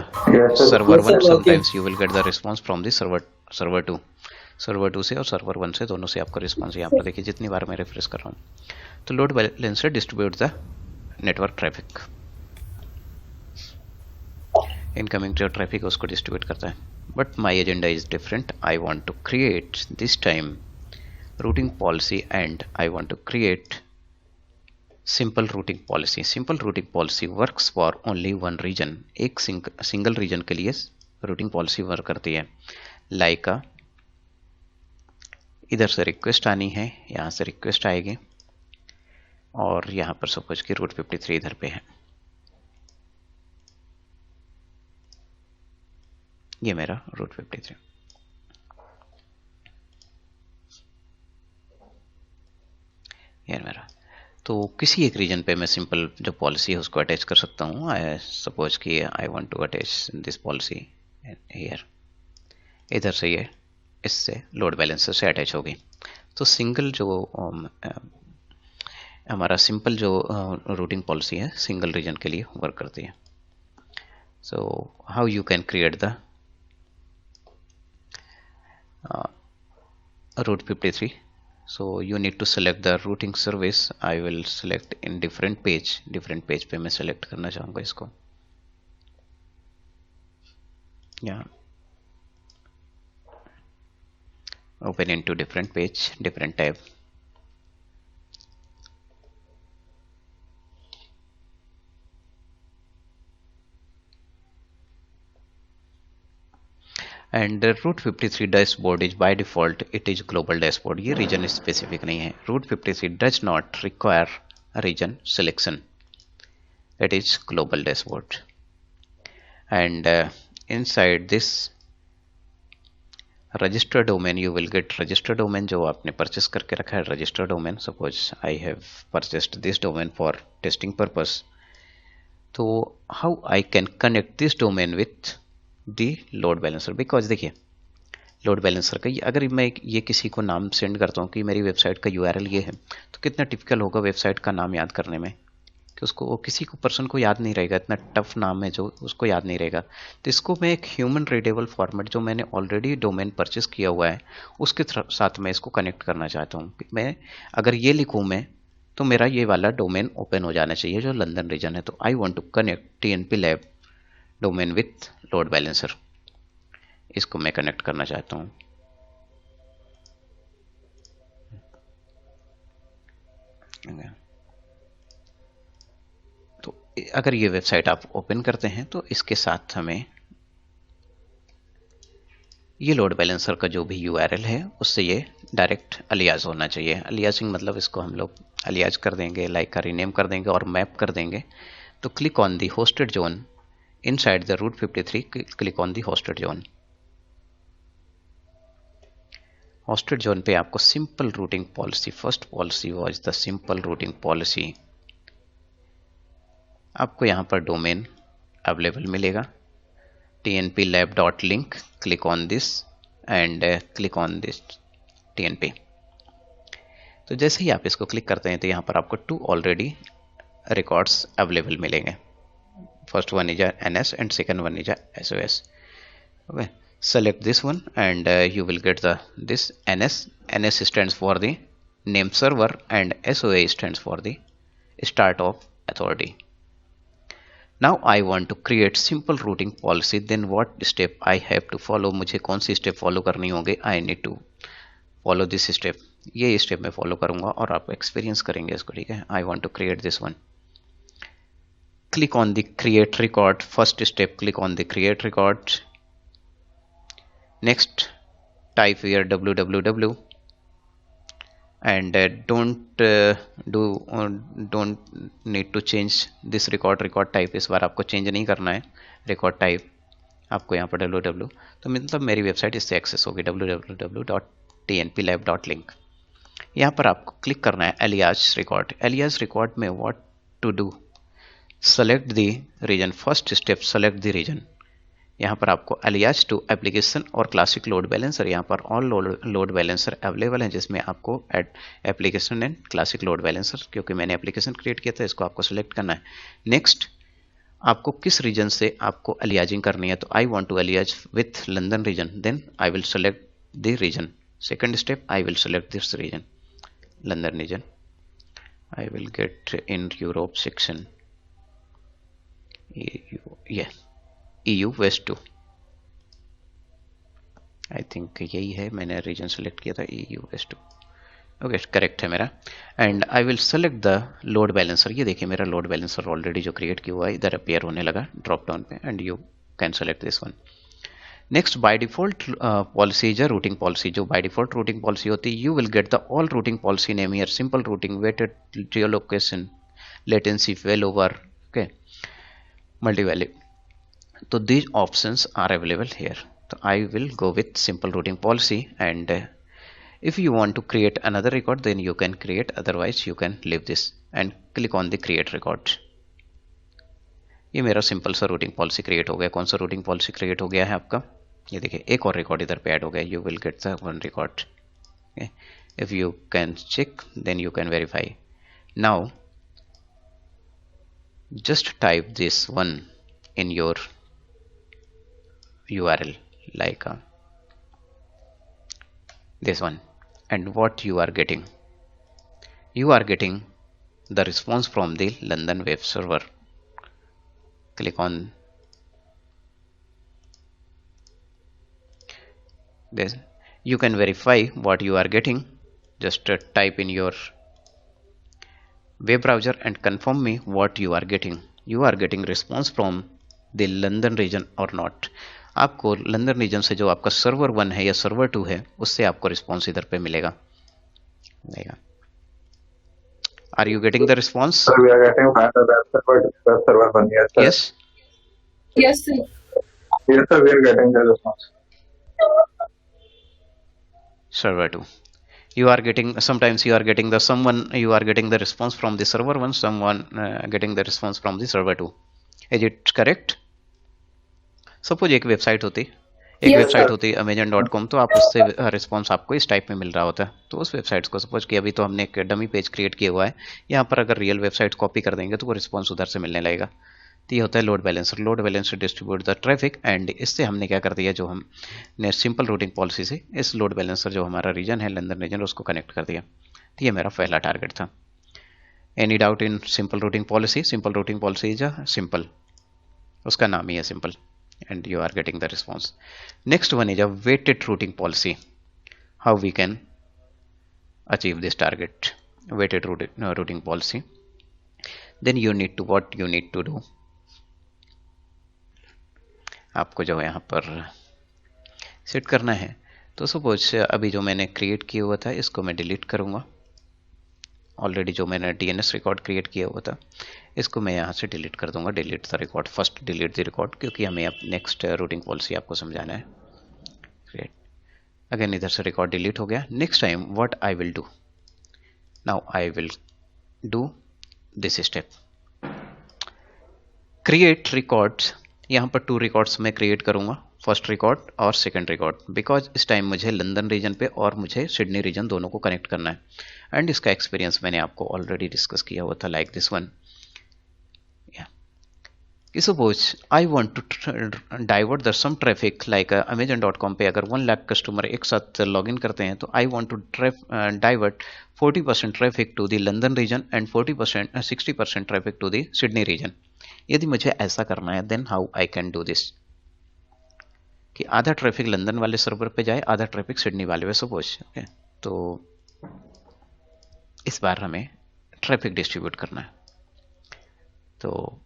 server 1, sometimes you will get the response from the server 2, server 2 से और सर्वर 1 से, दोनों से आपका रिस्पॉन्स यहाँ पर देखिए जितनी बार मैं रिफ्रेश कर रहा हूँ। तो load balancer distribute the network traffic, incoming जो ट्रैफिक है उसको डिस्ट्रीब्यूट करता है। But my agenda is different. I want to create this time routing policy and I want to create simple routing policy. Simple routing policy works for only one region. एक सिंगल रीजन के लिए रूटिंग पॉलिसी वर्क करती है। लाइक इधर से रिक्वेस्ट आनी है, यहाँ से रिक्वेस्ट आएगी और यहाँ पर सपोज कि रूट 53 इधर पे है। ये मेरा रूट 53, ये मेरा। तो किसी एक रीजन पे मैं सिंपल जो पॉलिसी है उसको अटैच कर सकता हूँ। आई सपोज कि I want to attach this policy here. इधर से ये इससे लोड बैलेंसर से अटैच होगी। तो सिंगल जो हमारा सिंपल जो रूटिंग पॉलिसी है सिंगल रीजन के लिए वर्क करती है। So how you can create the route 53. So you need to select the routing service. I will select in different page पे मैं select करना चाहूँगा इसको। Yeah, open into different page, different tab. And route 53 dashboard is by default it is global dashboard. ये रीजन स्पेसिफिक नहीं है। Route 53 does not require region selection, it is global dashboard. And inside this register domain you will get register domain जो आपने परचेस करके रखा है। Register domain, suppose I have purchased this domain for testing purpose. तो how I can connect this domain with the load balancer, because देखिए लोड बैलेंसर का अगर मैं ये किसी को नाम सेंड करता हूँ कि मेरी वेबसाइट का यूआरएल ये है, तो कितना टिपिकल होगा वेबसाइट का नाम याद करने में कि उसको किसी को पर्सन को याद नहीं रहेगा, इतना टफ नाम है जो उसको याद नहीं रहेगा। तो इसको मैं एक ह्यूमन रीडेबल फॉर्मेट जो मैंने ऑलरेडी डोमेन परचेस किया हुआ है उसके साथ मैं इसको कनेक्ट करना चाहता हूँ। मैं अगर ये लिखूँ मैं तो मेरा ये वाला डोमेन ओपन हो जाना चाहिए जो लंदन रीजन है। तो I want to connect TNP lab domain with load balancer, इसको मैं कनेक्ट करना चाहता हूं। तो अगर ये वेबसाइट आप ओपन करते हैं तो इसके साथ हमें ये लोड बैलेंसर का जो भी यूआरएल है उससे ये डायरेक्ट अलियास होना चाहिए। अलियासिंग मतलब इसको हम लोग अलियास कर देंगे, लाइक का रीनेम कर देंगे और मैप कर देंगे। तो click on the hosted zone inside the route 53, click on the hosted zone. Hosted zone पे आपको simple routing policy, first policy was the simple routing policy. आपको यहाँ पर डोमेन अवेलेबल मिलेगा, tnplab.link, click on this and click on this tnp। तो जैसे ही आप इसको क्लिक करते हैं तो यहाँ पर आपको 2 ऑलरेडी रिकॉर्ड्स अवेलेबल मिलेंगे। First one is NS and second one is SOS। okay, select this one and you will get the this NS stands for the name server and SOA stands for the start of authority। Now I want to create simple routing policy, then what step I have to follow, मुझे कौन सी स्टेप फॉलो करनी होगी। I need to follow this step, ये स्टेप मैं फॉलो करूंगा और आप एक्सपीरियंस करेंगे इसको, ठीक है। I want to create this one, click on the create record, first step click on the create record, next type here www and don't need to change this record type, इस बार आपको चेंज नहीं करना है रिकॉर्ड टाइप, आपको यहाँ पर www, तो मतलब मेरी वेबसाइट इससे एक्सेस होगी www.tnplab.link। यहाँ पर आपको क्लिक करना है एलियास रिकॉर्ड। एलियास रिकॉर्ड में what to do, select the region, first step select the region. यहाँ पर आपको अलियास टू एप्लीकेशन और क्लासिक लोड बैलेंसर, यहाँ पर ऑल लोड बैलेंसर अवेलेबल है जिसमें आपको application and classic load balancer, क्योंकि मैंने एप्लीकेशन क्रिएट किया था इसको आपको सेलेक्ट करना है। नेक्स्ट आपको किस रीजन से आपको अलियाजिंग करनी है, तो I want to alias with London region, then I will select the region. Second step I will select this region, London region. I will get in Europe section, EU West 2, I think यही है, मैंने रीजन सेलेक्ट किया था EU West 2। ओके, करेक्ट है मेरा। And I will select the load balancer. ये देखिए मेरा लोड बैलेंसर ऑलरेडी जो क्रिएट किया हुआ है इधर अपीयर होने लगा ड्रॉप डाउन पे, and you can select this one. Next by default policy is a routing policy. जो बाय डिफॉल्ट रूटिंग पॉलिसी होती है, you will get the all routing policy name here, simple routing, weighted geolocation, latency, fail over, okay, multi value. So these options are available here. So I will go with simple routing policy, and if you want to create another record then you can create, otherwise you can leave this and click on the create record। ये मेरा सिंपल सा रूटिंग पॉलिसी क्रिएट हो गया। कौन सा रूटिंग पॉलिसी क्रिएट हो गया है आपका, ये देखिए एक और रिकॉर्ड इधर पे ऐड हो गया। You will get the one record, if you can check then you can verify. Now just type this one in your URL, like this one, and what you are getting, you are getting the response from the London web server। click on this, you can verify what you are getting, just type in your web browser and confirm me what you are getting। you are getting response from the London region or not। आपको लंदन रीजन से जो आपका सर्वर 1 है या सर्वर 2 है उससे आपको रिस्पॉन्स इधर पे मिलेगा। Are you getting the response? We are getting server 1, yes sir। Yes, Yes, sir. Yes sir, we are getting the response। server 2, you are getting, sometimes you are getting the you are getting the response from the server 1, someone getting the response from the server 2। is it correct? Suppose एक वेबसाइट होती amazon.com, तो आप उससे रिस्पॉन्स आपको इस टाइप में मिल रहा होता है। तो उस वेबसाइट को सपोज कि अभी तो हमने एक डमी पेज क्रिएट किया हुआ है, यहाँ पर अगर रियल वेबसाइट कॉपी कर देंगे तो वो रिस्पॉन्स उधर से मिलने लगेगा। तो ये होता है load balancer. Load balancer distribute the traffic, and इससे हमने क्या कर दिया, जो हमने सिंपल रूटिंग पॉलिसी से इस लोड बैलेंसर जो हमारा रीजन है लंदन रीजन उसको कनेक्ट कर दिया। तो ये मेरा पहला टारगेट था। Any doubt in simple routing policy? Simple routing policy is a simple, उसका नाम ही है simple, and you are getting the response। next one is a weighted routing policy, how we can achieve this target, weighted routing policy। then you need to, what you need to do, आपको जो यहाँ पर सेट करना है। तो सपोज अभी जो मैंने क्रिएट किया हुआ था इसको मैं डिलीट करूँगा। ऑलरेडी जो मैंने DNS रिकॉर्ड क्रिएट किया हुआ था इसको मैं यहाँ से डिलीट कर दूंगा। Delete the record, first delete the record, क्योंकि हमें अब नेक्स्ट रूटिंग पॉलिसी आपको समझाना है। क्रिएट अगेन, इधर से रिकॉर्ड डिलीट हो गया। Next time what I will do, now I will do this step, create records. यहाँ पर 2 रिकॉर्ड्स मैं क्रिएट करूँगा, फर्स्ट रिकॉर्ड और सेकंड रिकॉर्ड, बिकॉज इस टाइम मुझे लंदन रीजन पे और मुझे सिडनी रीजन दोनों को कनेक्ट करना है। एंड इसका एक्सपीरियंस मैंने आपको ऑलरेडी डिस्कस किया हुआ था, like this one. Suppose I want to divert the some traffic, like Amazon.com पे अगर 1 लाख कस्टमर एक साथ लॉग इन करते हैं तो I want to divert 40% traffic to the London region and 60% traffic to the Sydney region. यदि मुझे ऐसा करना है then how I can do this, कि आधा ट्रैफिक लंदन वाले सर्वर पे जाए, आधा ट्रैफिक सिडनी वाले पे। सपोज तो इस बार हमें ट्रैफिक डिस्ट्रीब्यूट करना है, तो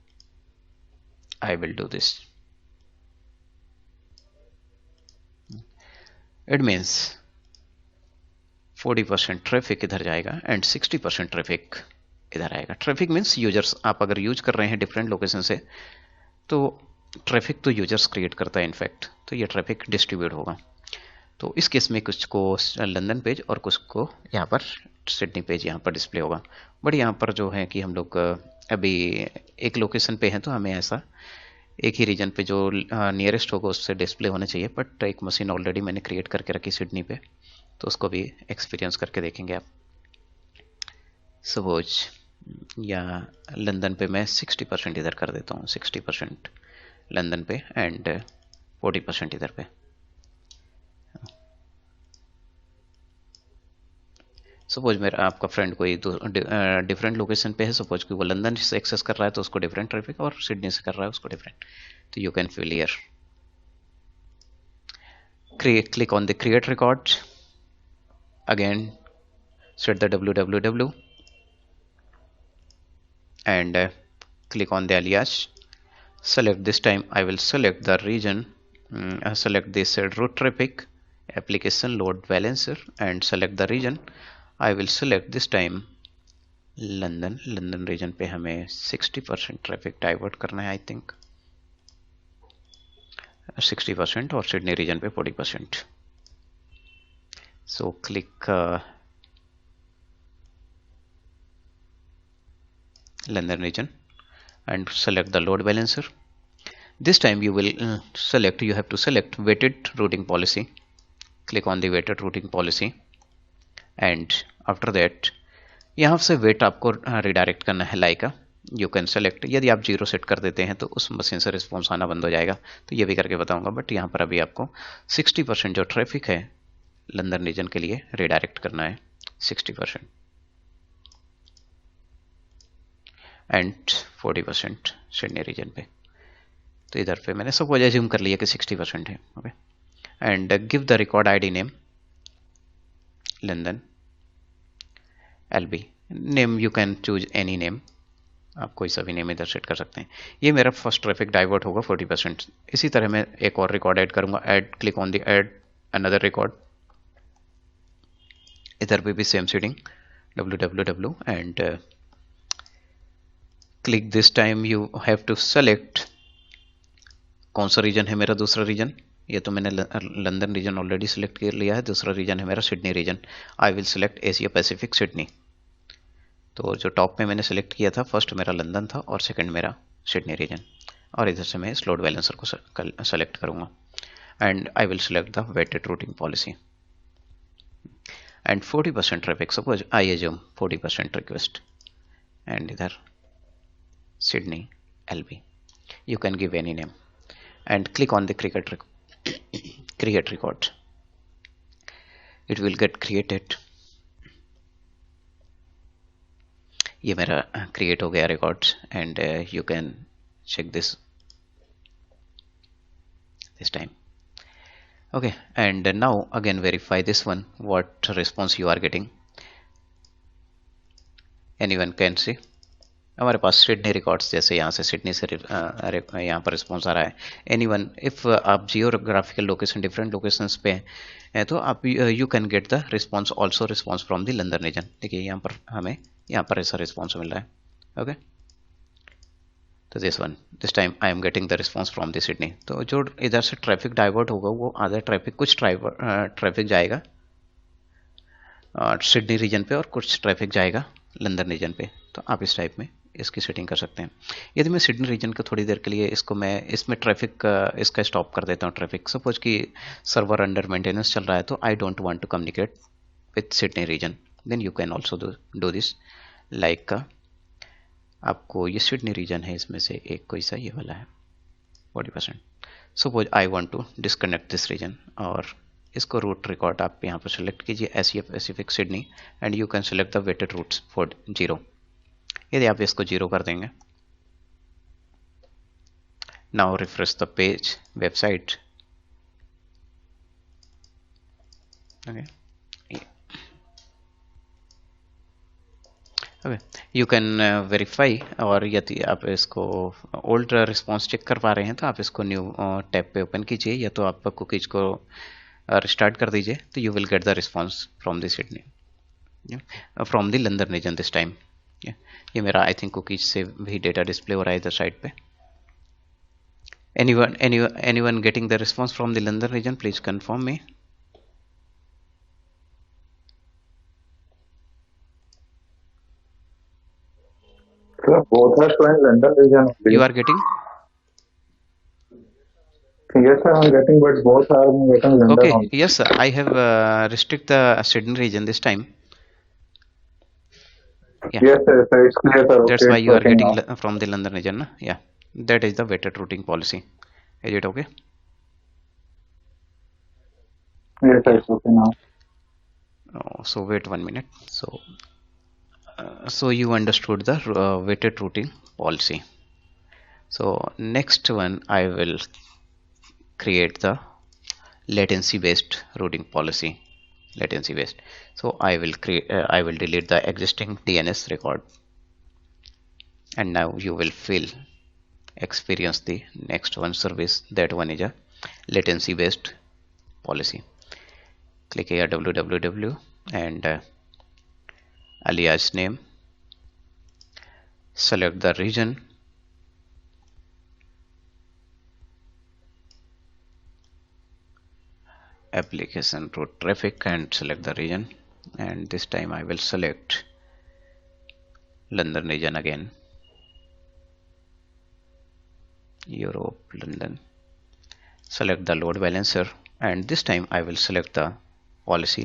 I will do this. It means 40% traffic इधर जाएगा एंड 60% ट्रैफिक इधर आएगा। ट्रैफिक मीन्स यूजर्स, आप अगर यूज कर रहे हैं डिफरेंट लोकेशन से तो ट्रैफिक तो यूजर्स क्रिएट करता है इनफैक्ट, तो ये ट्रैफिक डिस्ट्रीब्यूट होगा। तो इस केस में कुछ को लंदन पेज और कुछ को यहाँ पर सिडनी पेज यहाँ पर डिस्प्ले होगा। बट यहाँ पर जो है कि हम लोग अभी एक लोकेशन पे हैं तो हमें ऐसा एक ही रीजन पे जो नियरेस्ट होगा उससे डिस्प्ले होना चाहिए। बट एक मशीन ऑलरेडी मैंने क्रिएट करके रखी सिडनी पे, तो उसको भी एक्सपीरियंस करके देखेंगे आप। सपोज या लंदन पे मैं 60% इधर कर देता हूँ, 60% लंदन पे एंड 40% इधर पे। सपोज मेरा आपका फ्रेंड कोई डिफरेंट लोकेशन पे है, सपोज कि वो लंदन से एक्सेस कर रहा है तो उसको डिफरेंट ट्रैफिक, और सिडनी से कर रहा है उसको डिफरेंट। तो you can fill here, click on the create record, again set the www and click on the alias, select, this time I will select the region, select this route traffic application load balancer and select the region. I will select this time London region पे हमें 60% ट्रैफिक डाइवर्ट करना है, आई थिंक 60% और सिडनी रीजन पे 40%। So click London region and select the load balancer. This time you will you have to select weighted routing policy. Click on the weighted routing policy and after that यहाँ से वेट आपको रिडायरेक्ट करना है, लाइक यू कैन सेलेक्ट। यदि आप 0 सेट कर देते हैं तो उस मशीन से रिस्पॉन्स आना बंद हो जाएगा, तो ये भी करके बताऊंगा। बट यहाँ पर अभी आपको 60% जो ट्रैफिक है लंदन रीजन के लिए रिडायरेक्ट करना है, 60% एंड 40% सिडनी रीजन पे। तो इधर पे मैंने सब वजह ज्यूम कर लिया कि 60% है। Okay, and give the record ID name London LB। Name you can choose any name, आप कोई सा भी नेम इधर सेट कर सकते हैं। ये मेरा फर्स्ट ट्रैफिक डाइवर्ट होगा 40%। इसी तरह मैं एक और रिकॉर्ड ऐड करूंगा, add, click on the add another record. इधर पे भी same setting www and click, this time you have to select कौन सा रीजन है मेरा दूसरा रीजन। ये तो मैंने लंदन रीजन ऑलरेडी सिलेक्ट कर लिया है, दूसरा रीजन है मेरा Sydney region. I will select Asia Pacific Sydney. तो जो टॉप में मैंने सिलेक्ट किया था, फर्स्ट मेरा लंदन था और सेकंड मेरा सिडनी रीजन, और इधर से मैं इस लोड बैलेंसर को सेलेक्ट करूंगा and I will select the weighted routing policy and 40% traffic, suppose I assume 40% request and इधर Sydney LB। You can give any name and click on the create record. It will get created. ये मेरा क्रिएट हो गया records and you can check this time. okay, and now again verify this one, what response you are getting. Anyone can see हमारे पास सिडनी रिकॉर्ड्स, जैसे यहाँ से सिडनी से यहाँ पर रिस्पॉन्स आ रहा है। एनीवन, इफ़ आप जियोग्राफिकल लोकेशन डिफरेंट लोकेशंस पे हैं तो आप you can get the response also response from the London region. देखिए यहाँ पर हमें यहाँ पर ऐसा रिस्पॉन्स मिल रहा है। ओके, तो this time I am getting the response from the Sydney. तो जो इधर से ट्रैफिक डाइवर्ट होगा वो आधा ट्रैफिक, कुछ ट्रैफिक जाएगा सिडनी रीजन पे और कुछ ट्रैफिक जाएगा लंदन रीजन पे। तो आप इस टाइप में इसकी सेटिंग कर सकते हैं। यदि मैं सिडनी रीजन को थोड़ी देर के लिए इसमें ट्रैफिक इसका स्टॉप कर देता हूँ ट्रैफिक, सपोज कि सर्वर अंडर मेंटेनेंस चल रहा है तो I don't want to communicate with Sydney region, then you can also do this. Like आपको ये सिडनी रीजन है, इसमें से एक कोई सा ये वाला है 40%। Suppose I want to disconnect this region, और इसको रूट रिकॉर्ड आप यहाँ पर सेलेक्ट कीजिए SEF pacific Sydney and you can select the weighted routes for 0। यदि आप इसको 0 कर देंगे, now refresh the page website. Okay, you can verify, और यदि आप इसको ओल्ड रिस्पॉन्स चेक कर पा रहे हैं तो आप इसको न्यू टैब पे ओपन कीजिए, या तो आप कुकीज को रिस्टार्ट कर दीजिए, तो you will get the response from the Sydney, from the London region this time. ये मेरा आई थिंक कुकीज से भी डेटा डिस्प्ले हो रहा है इधर साइड पे। anyone getting the response from the London region, please confirm me. Sir, both are showing London region only. You are getting? Yes, sir, I'm getting, but both are getting London Okay, only. yes, sir. I have restrict the Sydney region this time. Yeah. Yes, sir, sir, it's clear, sir. That's Okay, why it's you are working getting now. from the London region, na? Yeah. That is the weighted routing policy. Is it okay? Yes, sir, it's okay now. Oh, so wait 1 minute. So you understood the weighted routing policy. So next one I will create the latency based routing policy. Latency based. So I will delete the existing DNS record, and now you will experience the next one service. That one is a latency based policy. Click here www and alias name, select the region, application route traffic, and select the region, and this time I will select London region again, Europe, London. Select the load balancer, and this time I will select the policy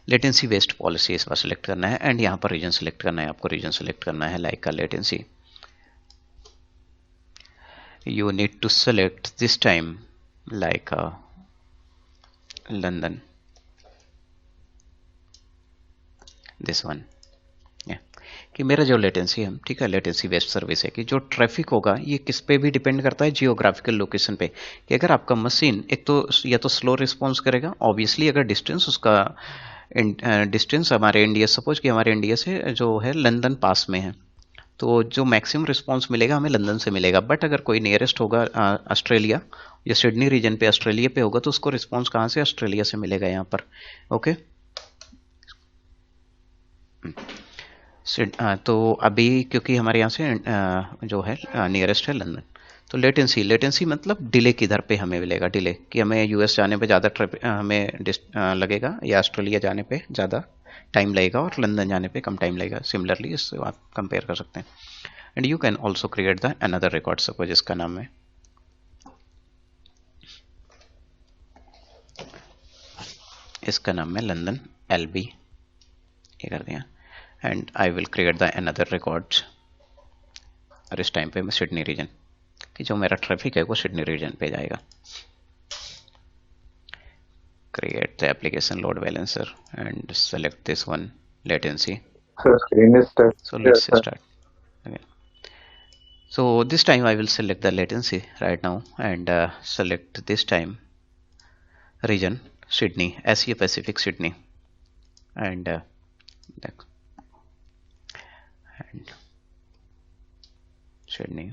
latency based policy इस बार select करना है, and यहाँ पर region select करना है, आपको region select करना है like a latency. You need to select this time like a London, this one. कि मेरा जो लेटेंसी है, ठीक है, लेटेंसी बेस्ड सर्विस है कि जो ट्रैफिक होगा ये किस पे भी डिपेंड करता है, जियोग्राफिकल लोकेशन पे, कि अगर आपका मशीन एक तो या तो स्लो रिस्पॉन्स करेगा, ऑब्वियसली अगर डिस्टेंस उसका डिस्टेंस हमारे इंडिया, सपोज कि हमारे इंडिया से जो है लंदन पास में है, तो जो मैक्सिमम रिस्पॉन्स मिलेगा हमें लंदन से मिलेगा। बट अगर कोई नियरेस्ट होगा ऑस्ट्रेलिया या सिडनी रीजन पे, ऑस्ट्रेलिया पे होगा, तो उसको रिस्पॉन्स कहाँ से, ऑस्ट्रेलिया से मिलेगा यहाँ पर। ओके, तो अभी क्योंकि हमारे यहाँ से जो है नियरेस्ट है लंदन, तो लेटेंसी मतलब डिले किधर पे हमें मिलेगा, डिले कि हमें यूएस जाने पे ज़्यादा हमें लगेगा या ऑस्ट्रेलिया जाने पे ज़्यादा टाइम लगेगा और लंदन जाने पे कम टाइम लगेगा। सिमिलरली इससे आप कंपेयर कर सकते हैं। And you can also create the another record, suppose इसका नाम है लंदन LB, ये कर दिया, and I will create the another records, और इस टाइम पे मैं सिडनी रीजन, कि जो मेरा ट्रैफिक है वो सिडनी रीजन पे जाएगा। Create the application load balancer and select this one, latency. So screen is stuck. So let's Yes, sir. start. Okay. So this time I will select the latency right now and select this time region Sydney, Asia Pacific Sydney, and and Sydney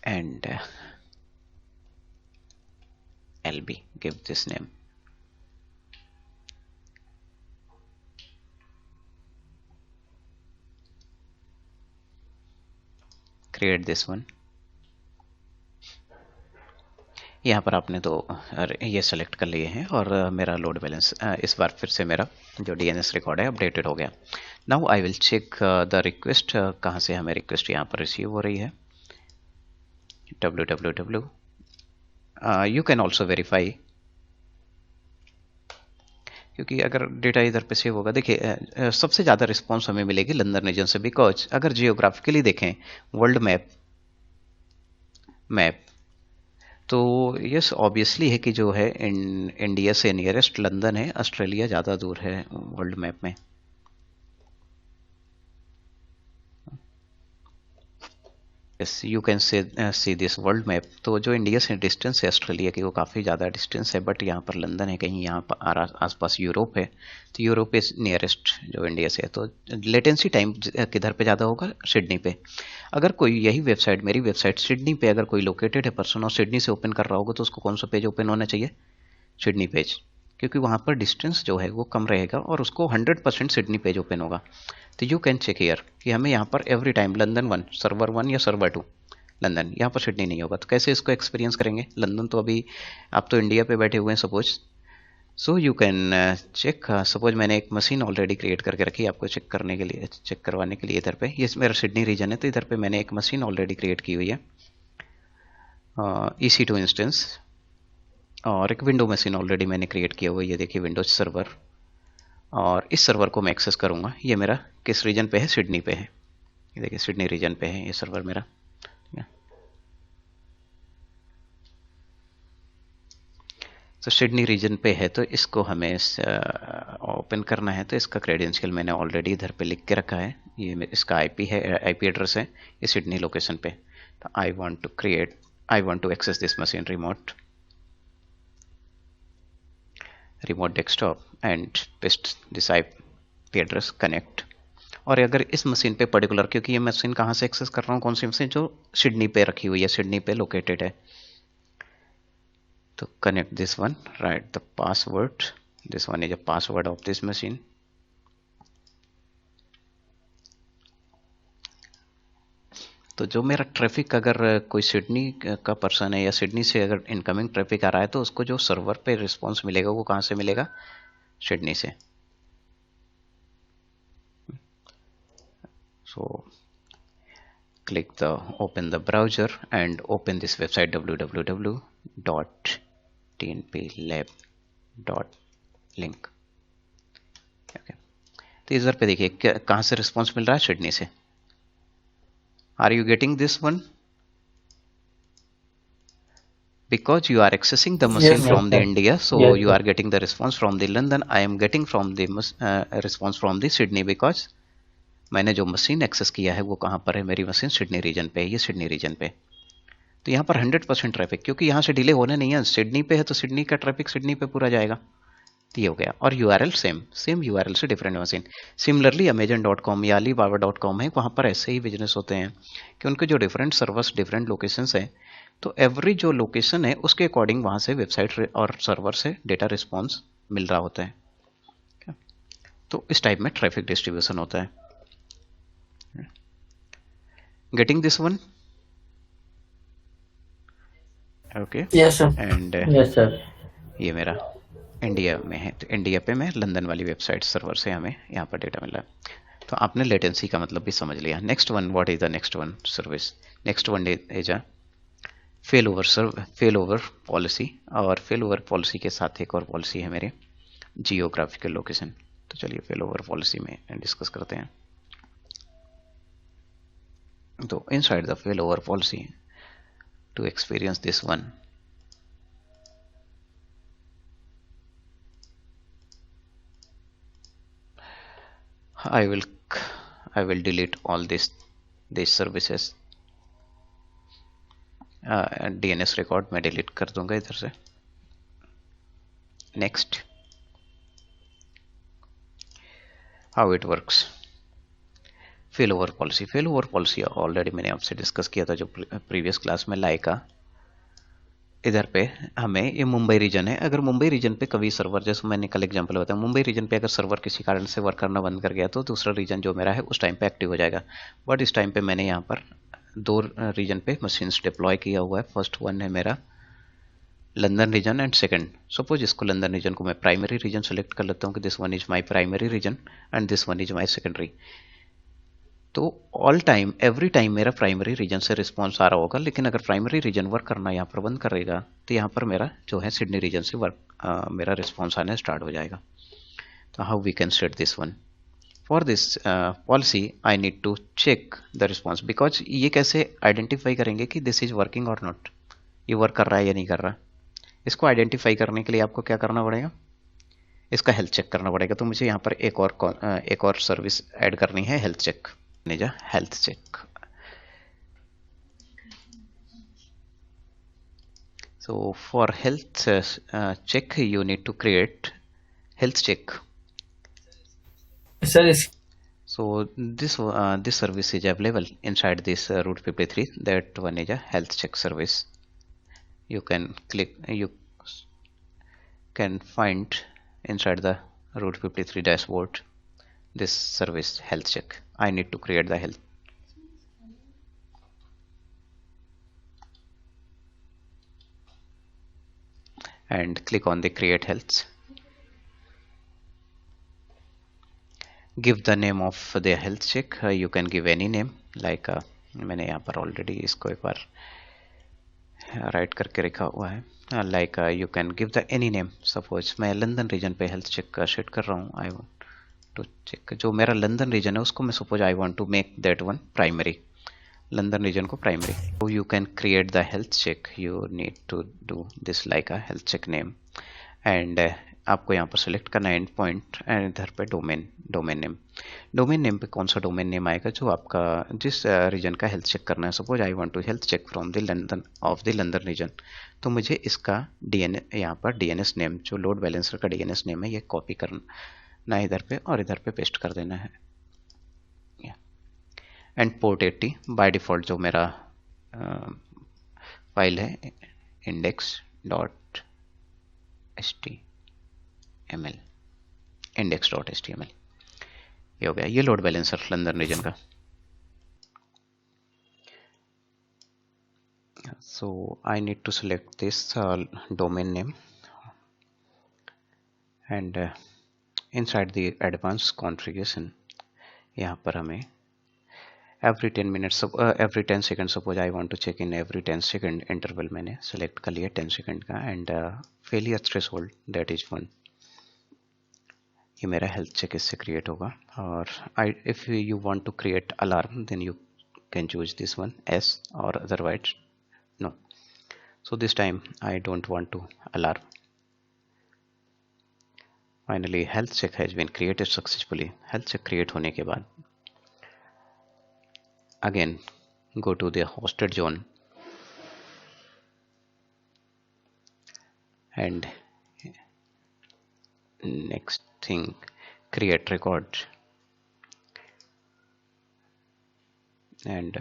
and LB, give this name. Create this one. यहाँ पर आपने तो ये सेलेक्ट कर लिए हैं और मेरा लोड बैलेंस इस बार फिर से मेरा जो DNS रिकॉर्ड है अपडेटेड हो गया. Now I will check the request, कहाँ से हमें रिक्वेस्ट यहाँ पर रिसीव हो रही है. www. You can also verify, क्योंकि अगर डेटा इधर पे सेव होगा. देखिए सबसे ज़्यादा रिस्पॉन्स हमें मिलेगी लंदन रीजन से, बिकॉज अगर जियोग्राफिकली देखें वर्ल्ड मैप तो यस ऑब्वियसली है कि जो है इंडिया से नियरेस्ट लंदन है, ऑस्ट्रेलिया ज़्यादा दूर है वर्ल्ड मैप में. Yes you can see this world map. तो जो इंडिया से डिस्टेंस है ऑस्ट्रेलिया की वो काफ़ी ज़्यादा डिस्टेंस है, बट यहाँ पर लंदन है, कहीं यहाँ पर आसपास यूरोप है, तो यूरोप इज नियरेस्ट जो इंडिया से है. तो लेटेंसी टाइम किधर पे ज़्यादा होगा? सिडनी पे. अगर कोई यही वेबसाइट, मेरी वेबसाइट सिडनी पे अगर कोई लोकेटेड है पर्सन और सिडनी से ओपन कर रहा होगा, तो उसको कौन सा पेज ओपन होना चाहिए? सिडनी पेज, क्योंकि वहाँ पर डिस्टेंस जो है वो कम रहेगा और उसको 100% सिडनी पेज ओपन होगा. तो यू कैन चेक हियर कि हमें यहाँ पर एवरी टाइम लंदन 1 सर्वर 1 या सर्वर 2 लंदन, यहाँ पर सिडनी नहीं होगा. तो कैसे इसको एक्सपीरियंस करेंगे? लंदन तो अभी आप तो इंडिया पे बैठे हुए हैं suppose. So you can check. Suppose मैंने एक मशीन ऑलरेडी क्रिएट करके रखी आपको चेक करने के लिए, चेक करवाने के लिए. इधर पे ये मेरा सिडनी रीजन है, तो इधर पे मैंने एक मशीन ऑलरेडी क्रिएट की हुई है EC2 इंस्टेंस, और एक विंडो मशीन ऑलरेडी मैंने क्रिएट किया हुआ है. ये देखिए विंडोज सर्वर, और इस सर्वर को मैं एक्सेस करूँगा. ये मेरा किस रीजन पे है? सिडनी पे है. ये देखिए सिडनी रीजन पे है ये सर्वर मेरा. तो सिडनी रीजन पे है, तो इसको हमें ओपन करना है. तो इसका क्रेडेंशियल मैंने ऑलरेडी इधर पे लिख के रखा है. ये इसका IP है, IP एड्रेस है ये सिडनी लोकेशन पे. तो I want to access this machine remote desktop and paste this IP address, connect. और अगर इस मशीन पे पर्टिकुलर, क्योंकि ये मशीन कहाँ से एक्सेस कर रहा हूँ, कौन सी मशीन? जो सिडनी पे रखी हुई है, सिडनी पे लोकेटेड है. तो connect this one, write the password. This one is a password of this machine. तो जो मेरा ट्रैफिक, अगर कोई सिडनी का पर्सन है या सिडनी से अगर इनकमिंग ट्रैफिक आ रहा है, तो उसको जो सर्वर पे रिस्पॉन्स मिलेगा वो कहाँ से मिलेगा? सिडनी से. So click the open the browser and open this website www.tnplab.link. okay. तो इधर पे देखिए कहाँ से रिस्पॉन्स मिल रहा है? सिडनी से. Are you getting this one? Because you are accessing the machine from the India, so you are getting the response from the London. I am getting from the response from the Sydney, because मैंने जो मशीन एक्सेस किया है वो कहाँ पर है? मेरी मशीन सिडनी रीजन पे है, ये सिडनी रीजन पे. तो यहाँ पर 100% ट्रैफिक, क्योंकि यहाँ से डिले होने नहीं है. सिडनी पे है तो सिडनी का ट्रैफिक सिडनी पे पूरा जाएगा. तो ये हो गया. और URL सेम URL से डिफरेंट मशीन. सिमिलरली Amazon.com या Alibaba.com है, वहाँ पर ऐसे ही बिजनेस होते हैं कि उनके जो डिफरेंट सर्वर्स, डिफरेंट लोकेशंस हैं, तो एवरी जो लोकेशन है उसके अकॉर्डिंग वहाँ से वेबसाइट और सर्वर से डेटा रिस्पॉन्स मिल रहा होता है. तो इस टाइप में ट्रैफिक डिस्ट्रीब्यूशन होता है. Getting this one? Okay. Yes sir. And Yes sir. ये मेरा इंडिया में है, तो इंडिया पे मैं लंदन वाली वेबसाइट सर्वर से हमें यहाँ पर डेटा मिला है. तो आपने लेटेंसी का मतलब भी समझ लिया. Next one, what is the next one service? Next one is a fail over policy. और फेल ओवर पॉलिसी के साथ एक और पॉलिसी है मेरे, जियोग्राफिकल लोकेशन. तो चलिए फेल ओवर पॉलिसी में डिस्कस करते हैं. तो inside the failover policy, to experience this one, I will delete all these services. DNS record मैं डिलीट कर दूंगा इधर से. Next. How it works. Fail over policy, fail over policy already मैंने आपसे डिस्कस किया था जो प्रीवियस क्लास में। लाइका इधर पे हमें ये मुंबई रीजन है, अगर मुंबई रीजन पे कभी सर्वर, जैसे मैंने कल एग्जांपल बताया, मुंबई रीजन पे अगर सर्वर किसी कारण से वर्क करना बंद कर गया तो दूसरा रीजन जो मेरा है उस टाइम पे एक्टिव हो जाएगा। बट इस टाइम पे मैंने यहाँ पर दो रीजन पे मशीन्स डिप्लॉय किया हुआ है। फर्स्ट वन है मेरा London region and second, suppose इसको लंदन रीजन को मैं प्राइमरी रीजन सेलेक्ट कर लेता हूँ कि this one is my primary region and this one is my secondary. तो ऑल टाइम एवरी टाइम मेरा प्राइमरी रीजन से रिस्पॉन्स आ रहा होगा, लेकिन अगर प्राइमरी रीजन वर्क करना यहाँ पर बंद करेगा तो यहाँ पर मेरा जो है सिडनी रीजन से मेरा रिस्पॉन्स आने स्टार्ट हो जाएगा। तो how we can set this one. For this policy I need to check the response, because ये कैसे आइडेंटिफाई करेंगे कि दिस इज वर्किंग और नॉट, ये वर्क कर रहा है या नहीं कर रहा। इसको आइडेंटिफाई करने के लिए आपको क्या करना पड़ेगा, इसका हेल्थ चेक करना पड़ेगा। तो मुझे यहाँ पर एक और सर्विस ऐड करनी है, health check. Health check, so for health check you need to create health check. Sir, So this service is available inside this Route 53, that one is a health check service. You can click, you can find inside the Route 53 dashboard this service health check. I need to create the health. And click on the create health. Give the name of the health check. You can give any name, like मैंने यहाँ पर ऑलरेडी इसको एक बार राइट करके रखा हुआ है। Like you can give the any name. Suppose मैं लंदन रीजन पे हेल्थ चेक का सेट कर रहा हूँ। आई वांट टू चेक जो मेरा लंदन रीजन है उसको मैं suppose I want to make that one primary, London region को primary. So you can create the health check. You need to do this like a health check name and आपको यहाँ पर सिलेक्ट करना है एंड पॉइंट एंड इधर पे डोमेन नेम। डोमेन नेम पे कौन सा डोमेन नेम आएगा जो आपका जिस रीजन का हेल्थ चेक करना है। Suppose I want to health check from the London of the London region, तो मुझे इसका यहाँ पर डीएनएस नेम जो लोड बैलेंसर का डीएनएस नेम है ये कॉपी करना है इधर पे और इधर पे पेस्ट कर देना है। एंड पोर्ट 80 बाय डिफ़ॉल्ट जो मेरा फाइल है index.html, index.html ये हो गया। ये लोड बैलेंसर लंदन रीजन का। So I need to select this domain name and inside the advance configuration यहाँ पर हमें every 10 minutes every 10 seconds, suppose I want to check in every 10 second interval मैंने select कर लिया 10 second का and failure threshold that is 1। ये मेरा health check इससे create होगा। और if you want to create alarm then you can choose this one yes or otherwise no। So this time I don't want to alarm। Finally health check has been created successfully। health check create होने के बाद again go to the hosted zone and next thing create record and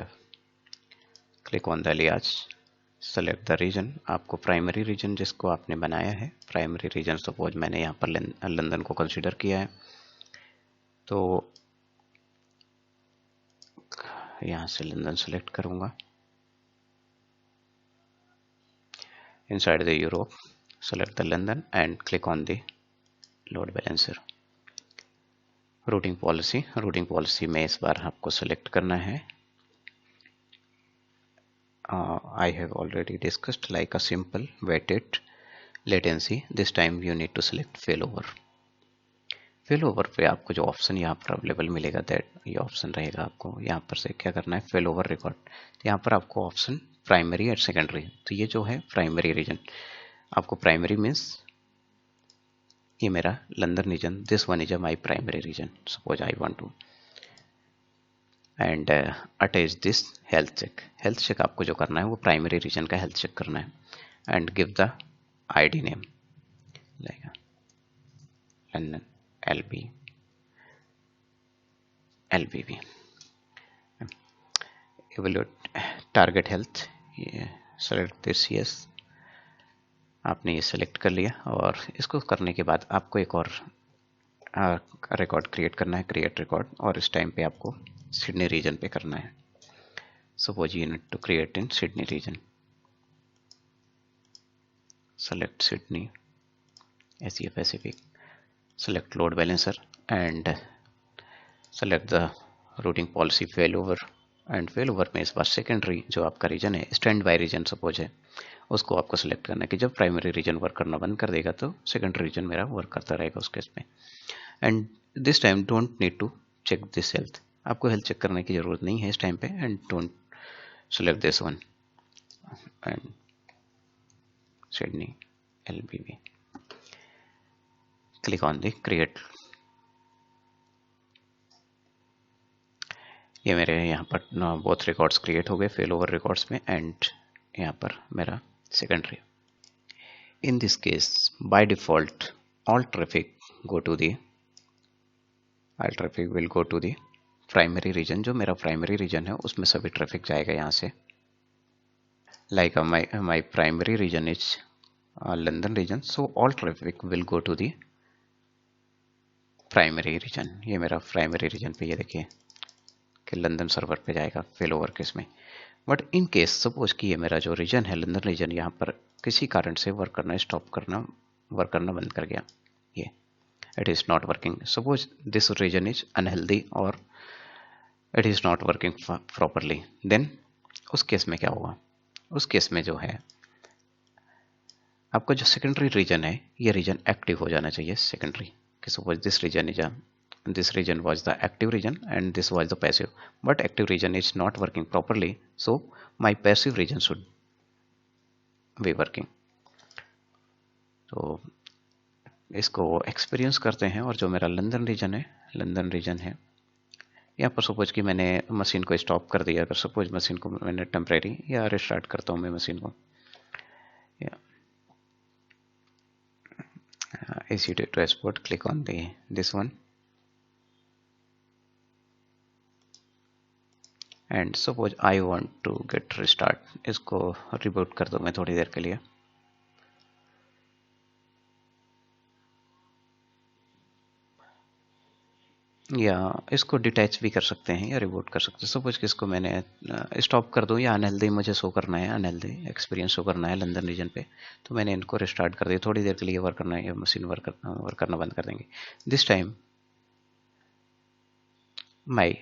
click on the alias, select the region। आपको प्राइमरी रीजन जिसको आपने बनाया है, प्राइमरी रीजन सपोज मैंने यहाँ पर लंदन को कंसीडर किया है, तो यहाँ से लंदन सेलेक्ट करूँगा। inside the Europe select the London and click on the load balancer। Routing policy में इस बार आपको सेलेक्ट करना है I have already discussed like a simple weighted latency। this time you need to select failover। फेलोवर पे आपको जो ऑप्शन यहाँ पर अवेलेबल मिलेगा दैट ये ऑप्शन रहेगा। आपको यहाँ पर से क्या करना है फेलोवर रिकॉर्ड, तो यहाँ पर आपको ऑप्शन प्राइमरी एंड सेकेंडरी, तो ये जो है प्राइमरी रीजन आपको प्राइमरी मीन्स ये मेरा London region, this one is my primary region. Suppose I want to and attach this health check आपको जो करना है वो प्राइमरी रीजन का हेल्थ चेक करना है and give the ID name like London LB LBB. Evaluate target health, select this yes. आपने ये सेलेक्ट कर लिया और इसको करने के बाद आपको एक और रिकॉर्ड क्रिएट करना है, क्रिएट रिकॉर्ड, और इस टाइम पे आपको सिडनी रीजन पे करना है. Suppose you need to create in Sydney region. Select Sydney, Asia Pacific, select load balancer and select the routing policy failover. And failover में इस बार सेकेंडरी जो आपका रीजन है, स्टैंड बाय रीजन सपोज है, उसको आपको सेलेक्ट करना है कि जब प्राइमरी रीजन वर्क करना बंद कर देगा तो सेकेंडरी रीजन मेरा वर्क करता रहेगा उस केस में. And this time don't need to check this health, आपको हेल्थ चेक करने की जरूरत नहीं है इस टाइम पे. And don't select this one and Sydney LBB. Click on the create. ये मेरे यहाँ पर बोथ रिकॉर्ड्स क्रिएट हो गए फेल ओवर रिकॉर्ड्स में, एंड यहाँ पर मेरा secondary. In this case by default all traffic will go to the primary region. जो मेरा प्राइमरी रीजन है उसमें सभी ट्रैफिक जाएगा यहाँ से. Like my primary region is London region, so all traffic will go to the primary region. ये मेरा प्राइमरी रीजन पे ये देखिए कि लंदन सर्वर पे जाएगा फेल ओवर केस में. बट इन केस सपोज कि ये मेरा जो रीजन है लंदन रीजन, यहाँ पर किसी कारण से वर्क करना बंद कर गया, ये it is not working. Suppose this region is unhealthy और it is not working properly, then उस केस में क्या होगा? उस केस में जो है आपका जो सेकेंडरी रीजन है ये रीजन एक्टिव हो जाना चाहिए. सेकेंडरी कि suppose this region was the active region and this was the passive, but active region is not working properly, so my passive region should be working. तो इसको एक्सपीरियंस करते हैं. और जो मेरा लंदन रीजन है यहाँ पर सपोज कि मैंने मशीन को स्टॉप कर दिया. अगर सपोज मशीन को मैंने टेम्परेरी या रिस्टार्ट करता हूँ मैं मशीन को, AC to export, click on this one and suppose I want to get restart. इसको रिबूट कर दूं मैं थोड़ी देर के लिए. या इसको डिटैच भी कर सकते हैं या रिबूट कर सकते हैं. सपोज कि इसको मैंने स्टॉप कर दूं या अनहेल्दी मुझे शो करना है, अनहेल्दी एक्सपीरियंस शो करना है लंदन रीजन पे, तो मैंने इनको रिस्टार्ट कर दिया. थोड़ी देर के लिए वर्क करना है या मशीन वर्क करना बंद कर देंगे. This time my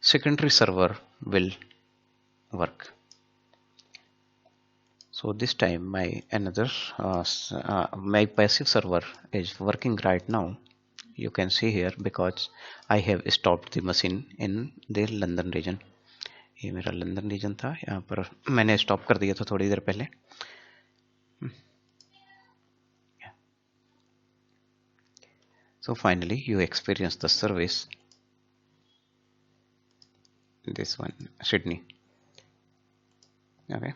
secondary server will work. So this time my passive server is working right now. You can see here because I have stopped the machine in the London region. ये मेरा लंदन रीजन था, यहाँ पर मैंने स्टॉप कर दिया था थोड़ी देर पहले. So finally you experience the service. This one Sydney. Okay.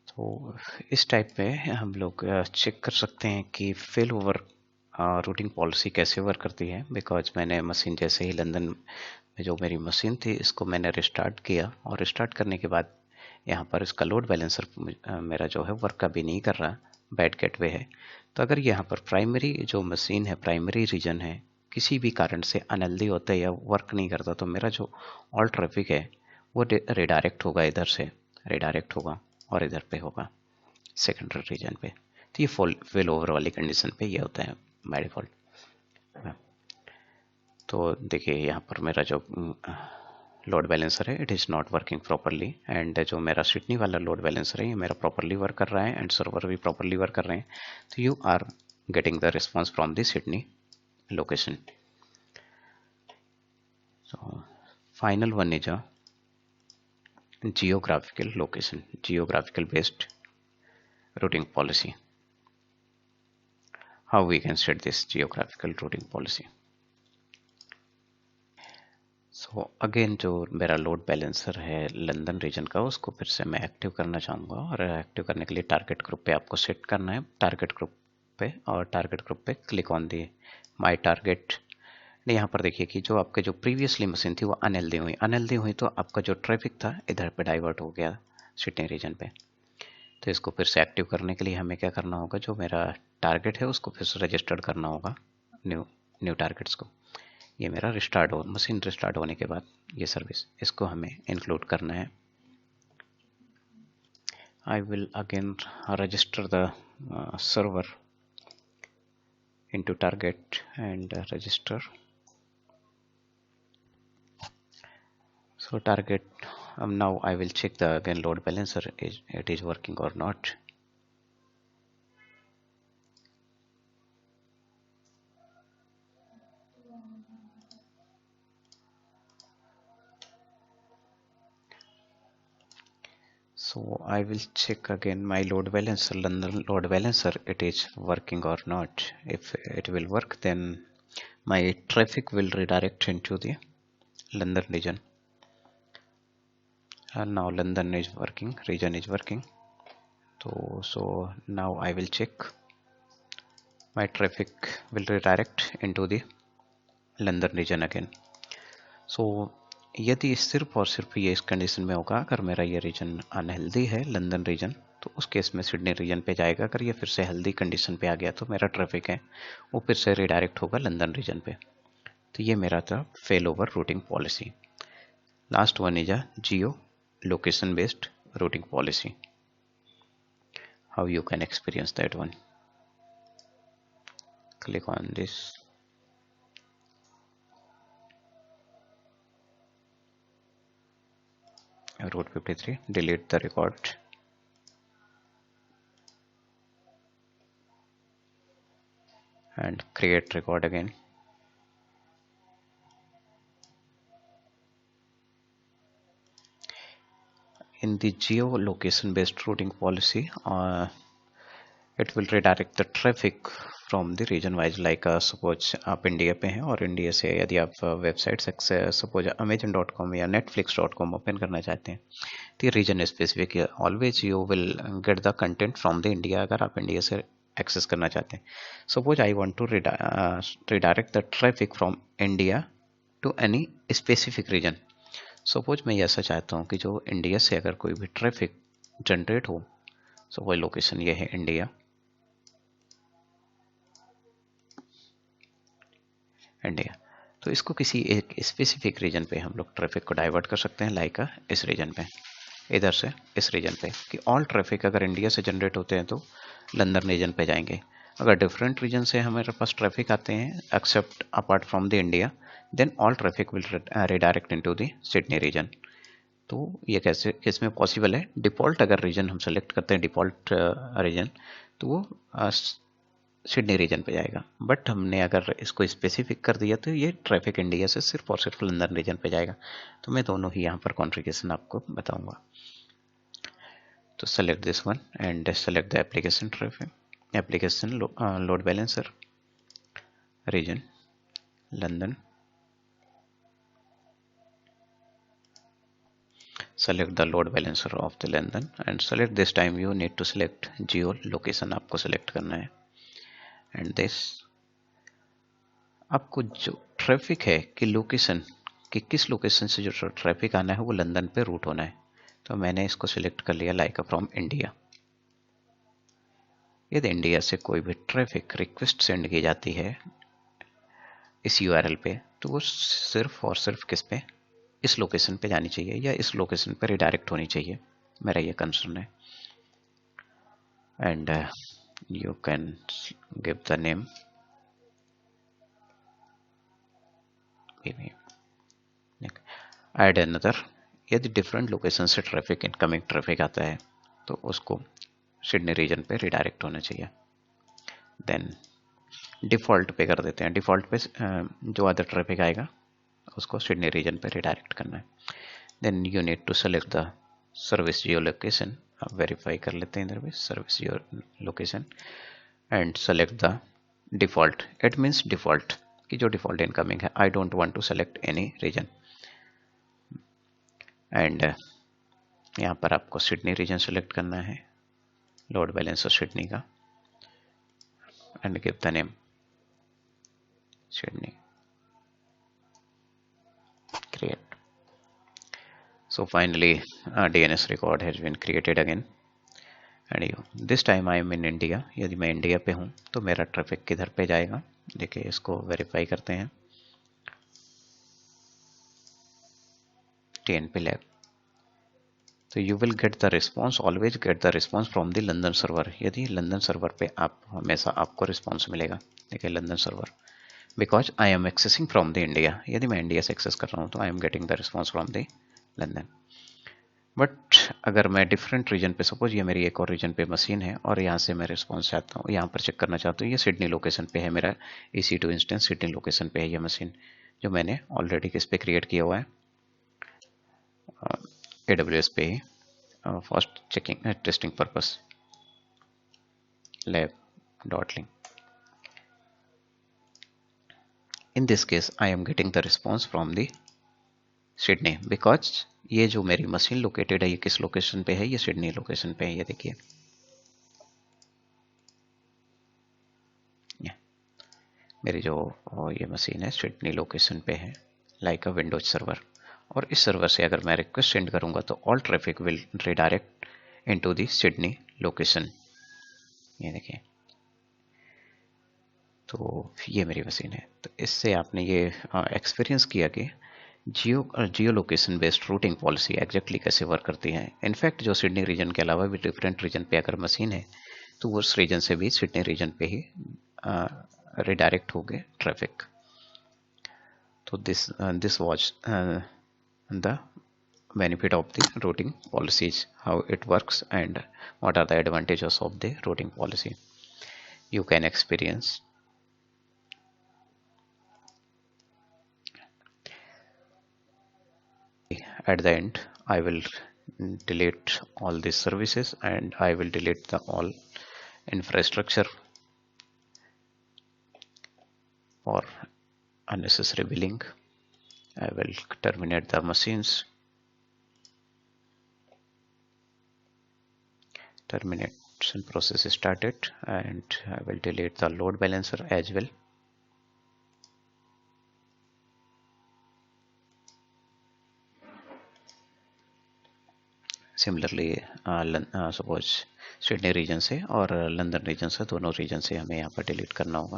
तो इस टाइप पे हम लोग चेक कर सकते हैं कि फेल ओवर रूटिंग पॉलिसी कैसे वर्क करती है. बिकॉज मैंने मशीन जैसे ही लंदन में जो मेरी मशीन थी इसको मैंने रिस्टार्ट किया, और रिस्टार्ट करने के बाद यहाँ पर इसका लोड बैलेंसर मेरा जो है वर्क अभी नहीं कर रहा, बैड गेटवे है. तो अगर यहाँ पर प्राइमरी जो मशीन है, प्राइमरी रीजन है, किसी भी कारण से अनहेल्दी होता है या वर्क नहीं करता, तो मेरा जो ऑल ट्रैफिक है वो रिडायरेक्ट होगा, इधर से रिडायरेक्ट होगा और इधर पे होगा सेकेंडरी रीजन पे. तो ये फेल ओवर वाली कंडीशन पे ये होता है बाय डिफॉल्ट. तो देखिए यहाँ पर मेरा जो लोड बैलेंसर है it is not working properly, and जो मेरा सिडनी वाला लोड बैलेंसर है ये मेरा प्रॉपरली वर्क कर रहा है, एंड सर्वर भी प्रॉपरली वर्क कर रहे हैं. तो you are getting the response from the Sydney location. So final one is a geographical location, geographical based routing policy. How we can set this geographical routing policy? So again जो मेरा लोड बैलेंसर है लंदन रीजन का, उसको फिर से मैं एक्टिव करना चाहूँगा, और एक्टिव करने के लिए टारगेट ग्रुप पे आपको सेट करना है. टारगेट ग्रुप पे और टारगेट ग्रुप पे click on the my target. यहाँ पर देखिए कि जो आपके जो प्रीवियसली मशीन थी वो अनहेल्दी हुई तो आपका जो ट्रैफिक था इधर पे डाइवर्ट हो गया सिडनी रीजन पे। तो इसको फिर से एक्टिव करने के लिए हमें क्या करना होगा, जो मेरा टारगेट है उसको फिर से रजिस्टर्ड करना होगा न्यू टारगेट्स को। ये मेरा मशीन रिस्टार्ट होने के बाद ये सर्विस, इसको हमें इंक्लूड करना है। I will again register the server into target and register. So target, now I will check the again load balancer, it is working or not. So I will check again my load balancer, London load balancer, it is working or not. If it will work, then my traffic will redirect into the London region. And now London is working, region is working. So now I will check my traffic will redirect into the London region again. So यदि सिर्फ और सिर्फ ये इस कंडीशन में होगा, अगर मेरा ये रीजन अनहेल्दी है लंदन रीजन, तो उस केस में सिडनी रीजन पे जाएगा। अगर ये फिर से हेल्दी कंडीशन पे आ गया तो मेरा ट्रैफिक है वो फिर से रिडायरेक्ट होगा लंदन रीजन पे। तो ये मेरा था fail over routing policy. Last one is a Jio location based routing policy. How you can experience that one? Click on this. Route 53, delete the record and create record again. In the geolocation based routing policy, it will redirect the traffic from the region wise, like suppose आप इंडिया पे हैं और इंडिया से यदि आप वेबसाइट सपोज amazon.com या netflix.com ओपन करना चाहते हैं तो region specific, always you will get the content from the India अगर आप इंडिया से एक्सेस करना चाहते हैं। Suppose I want to redirect the traffic from India to any specific region. सपोज मैं ऐसा चाहता हूँ कि जो इंडिया से अगर कोई भी ट्रैफिक जनरेट हो, सपोज लोकेशन ये है इंडिया, तो इसको किसी एक स्पेसिफिक रीजन पे हम लोग ट्रैफिक को डाइवर्ट कर सकते हैं, लाइक इस रीजन पे, इधर से इस रीजन पे, कि ऑल ट्रैफिक अगर इंडिया से जनरेट होते हैं तो लंदन रीजन पे जाएंगे। अगर डिफरेंट रीजन से हमारे पास ट्रैफिक आते हैं except apart from the India, then all traffic will redirect into the Sydney region. तो ये कैसे किस में पॉसिबल है? डिफ़ॉल्ट अगर रीजन हम सेलेक्ट करते हैं, डिफ़ॉल्ट रीजन, तो वो सिडनी रीजन पे जाएगा। बट हमने अगर इसको स्पेसिफिक कर दिया तो ये ट्रैफिक इंडिया से सिर्फ और सिर्फ लंदन रीजन पे जाएगा। तो मैं दोनों ही यहाँ पर कॉन्फ़िगरेशन आपको बताऊंगा। तो select this one and select the application traffic, application load balancer region London. Select the load balancer of the London and select this time you need to select geo location, आपको select करना है। and this आपको जो ट्रैफिक है कि लोकेशन कि किस लोकेशन से जो ट्रैफिक आना है वो लंदन पे रूट होना है। तो मैंने इसको सिलेक्ट कर लिया लाइक फ्रॉम इंडिया। यदि इंडिया से कोई भी ट्रैफिक रिक्वेस्ट सेंड की जाती है इस यूआरएल पे, तो वो सिर्फ और सिर्फ किस पे, इस लोकेशन पे जानी चाहिए या इस लोकेशन पे रिडायरेक्ट होनी चाहिए, मेरा ये कंसर्न है। And you can give the name, add another. यदि डिफरेंट लोकेशन से ट्रैफिक इनकमिंग ट्रैफिक आता है तो उसको सिडनी रीजन पे रिडायरेक्ट होना चाहिए। देन डिफ़ॉल्ट पे कर देते हैं, डिफ़ॉल्ट पे जो अदर ट्रैफिक आएगा उसको सिडनी रीजन पे रिडायरेक्ट करना है। Then you need to select the service geo location, आप वेरीफाई कर लेते हैं इधर भी service geo location and select the default. It means default कि जो डिफ़ॉल्ट इनकमिंग है। I don't want to select any region. And यहाँ पर आपको सिडनी रीजन सेलेक्ट करना है, लोड बैलेंसर सिडनी का। and give the name Sydney. Create. So finally DNS record has been created again. And you this time I am in India. यदि मैं इंडिया पे हूँ तो मेरा ट्रैफिक किधर पे जाएगा, देखिए इसको वेरीफाई करते हैं. TNP lab. तो you will get the response, always get the response from the London server. यदि लंदन सर्वर पे आप हमेशा आपको रिस्पॉन्स मिलेगा. देखिए London server, because I am accessing from the India. यदि मैं इंडिया से एक्सेस कर रहा हूँ तो I am getting the response from the London. But अगर मैं डिफरेंट रीजन पे, सपोज ये मेरी एक और रीजन पे मशीन है और यहाँ से मैं रिस्पॉन्स चाहता हूँ, यहाँ पर चेक करना चाहता हूँ, ये सिडनी लोकेशन पे है मेरा EC2 इंस्टेंस, सिडनी लोकेशन पे है ये मशीन जो मैंने ऑलरेडी किस पे क्रिएट किया हुआ है, AWS पे ही, first checking testing purpose lab.link. In this case I am getting the response from the Sydney, because ये जो मेरी मशीन लोकेटेड है ये किस लोकेशन पे है, ये सिडनी लोकेशन पे है. ये देखिए मेरी जो ये मशीन है सिडनी लोकेशन पे है, लाइक अ विंडोज सर्वर. और इस सर्वर से अगर मैं रिक्वेस्ट सेंड करूंगा तो all traffic will redirect into the Sydney location. ये देखिए, तो ये मेरी मशीन है. तो इससे आपने ये एक्सपीरियंस किया कि जियो location based routing policy exactly कैसे वर्क करती है. इनफैक्ट जो सिडनी रीजन के अलावा भी डिफरेंट रीजन पे अगर मशीन है तो उस रीजन से भी सिडनी रीजन पे ही रिडायरेक्ट हो गए ट्रैफिक. तो this was the benefit of the routing policies, how it works and what are the advantages of the routing policy. You can experience. At the end I will delete all these services and I will delete the all infrastructure for unnecessary billing. I will terminate the machines. Termination process is started and I will delete the load balancer as well. Similarly suppose Sydney region से और लंदन रीजन से, दोनों रीजन से हमें यहाँ पर डिलीट करना होगा.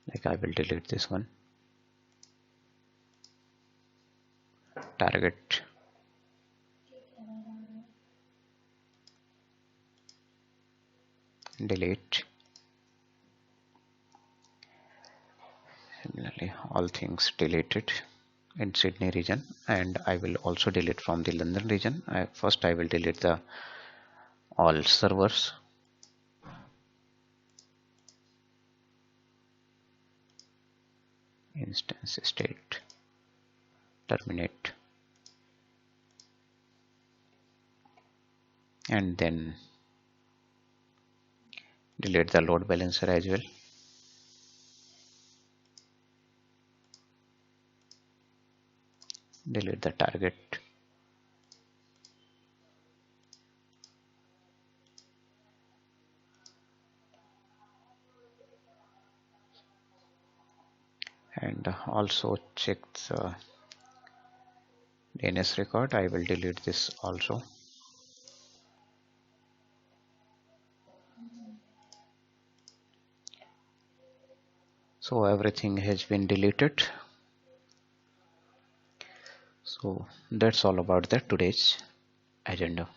Like I will delete this one. Target delete. Similarly all things deleted in Sydney region, and I will also delete from the London region. First I will delete the all servers. Instance state, terminate, and then delete the load balancer as well. Delete the target. And also check the DNS record. I will delete this also. So everything has been deleted. So that's all about that today's agenda.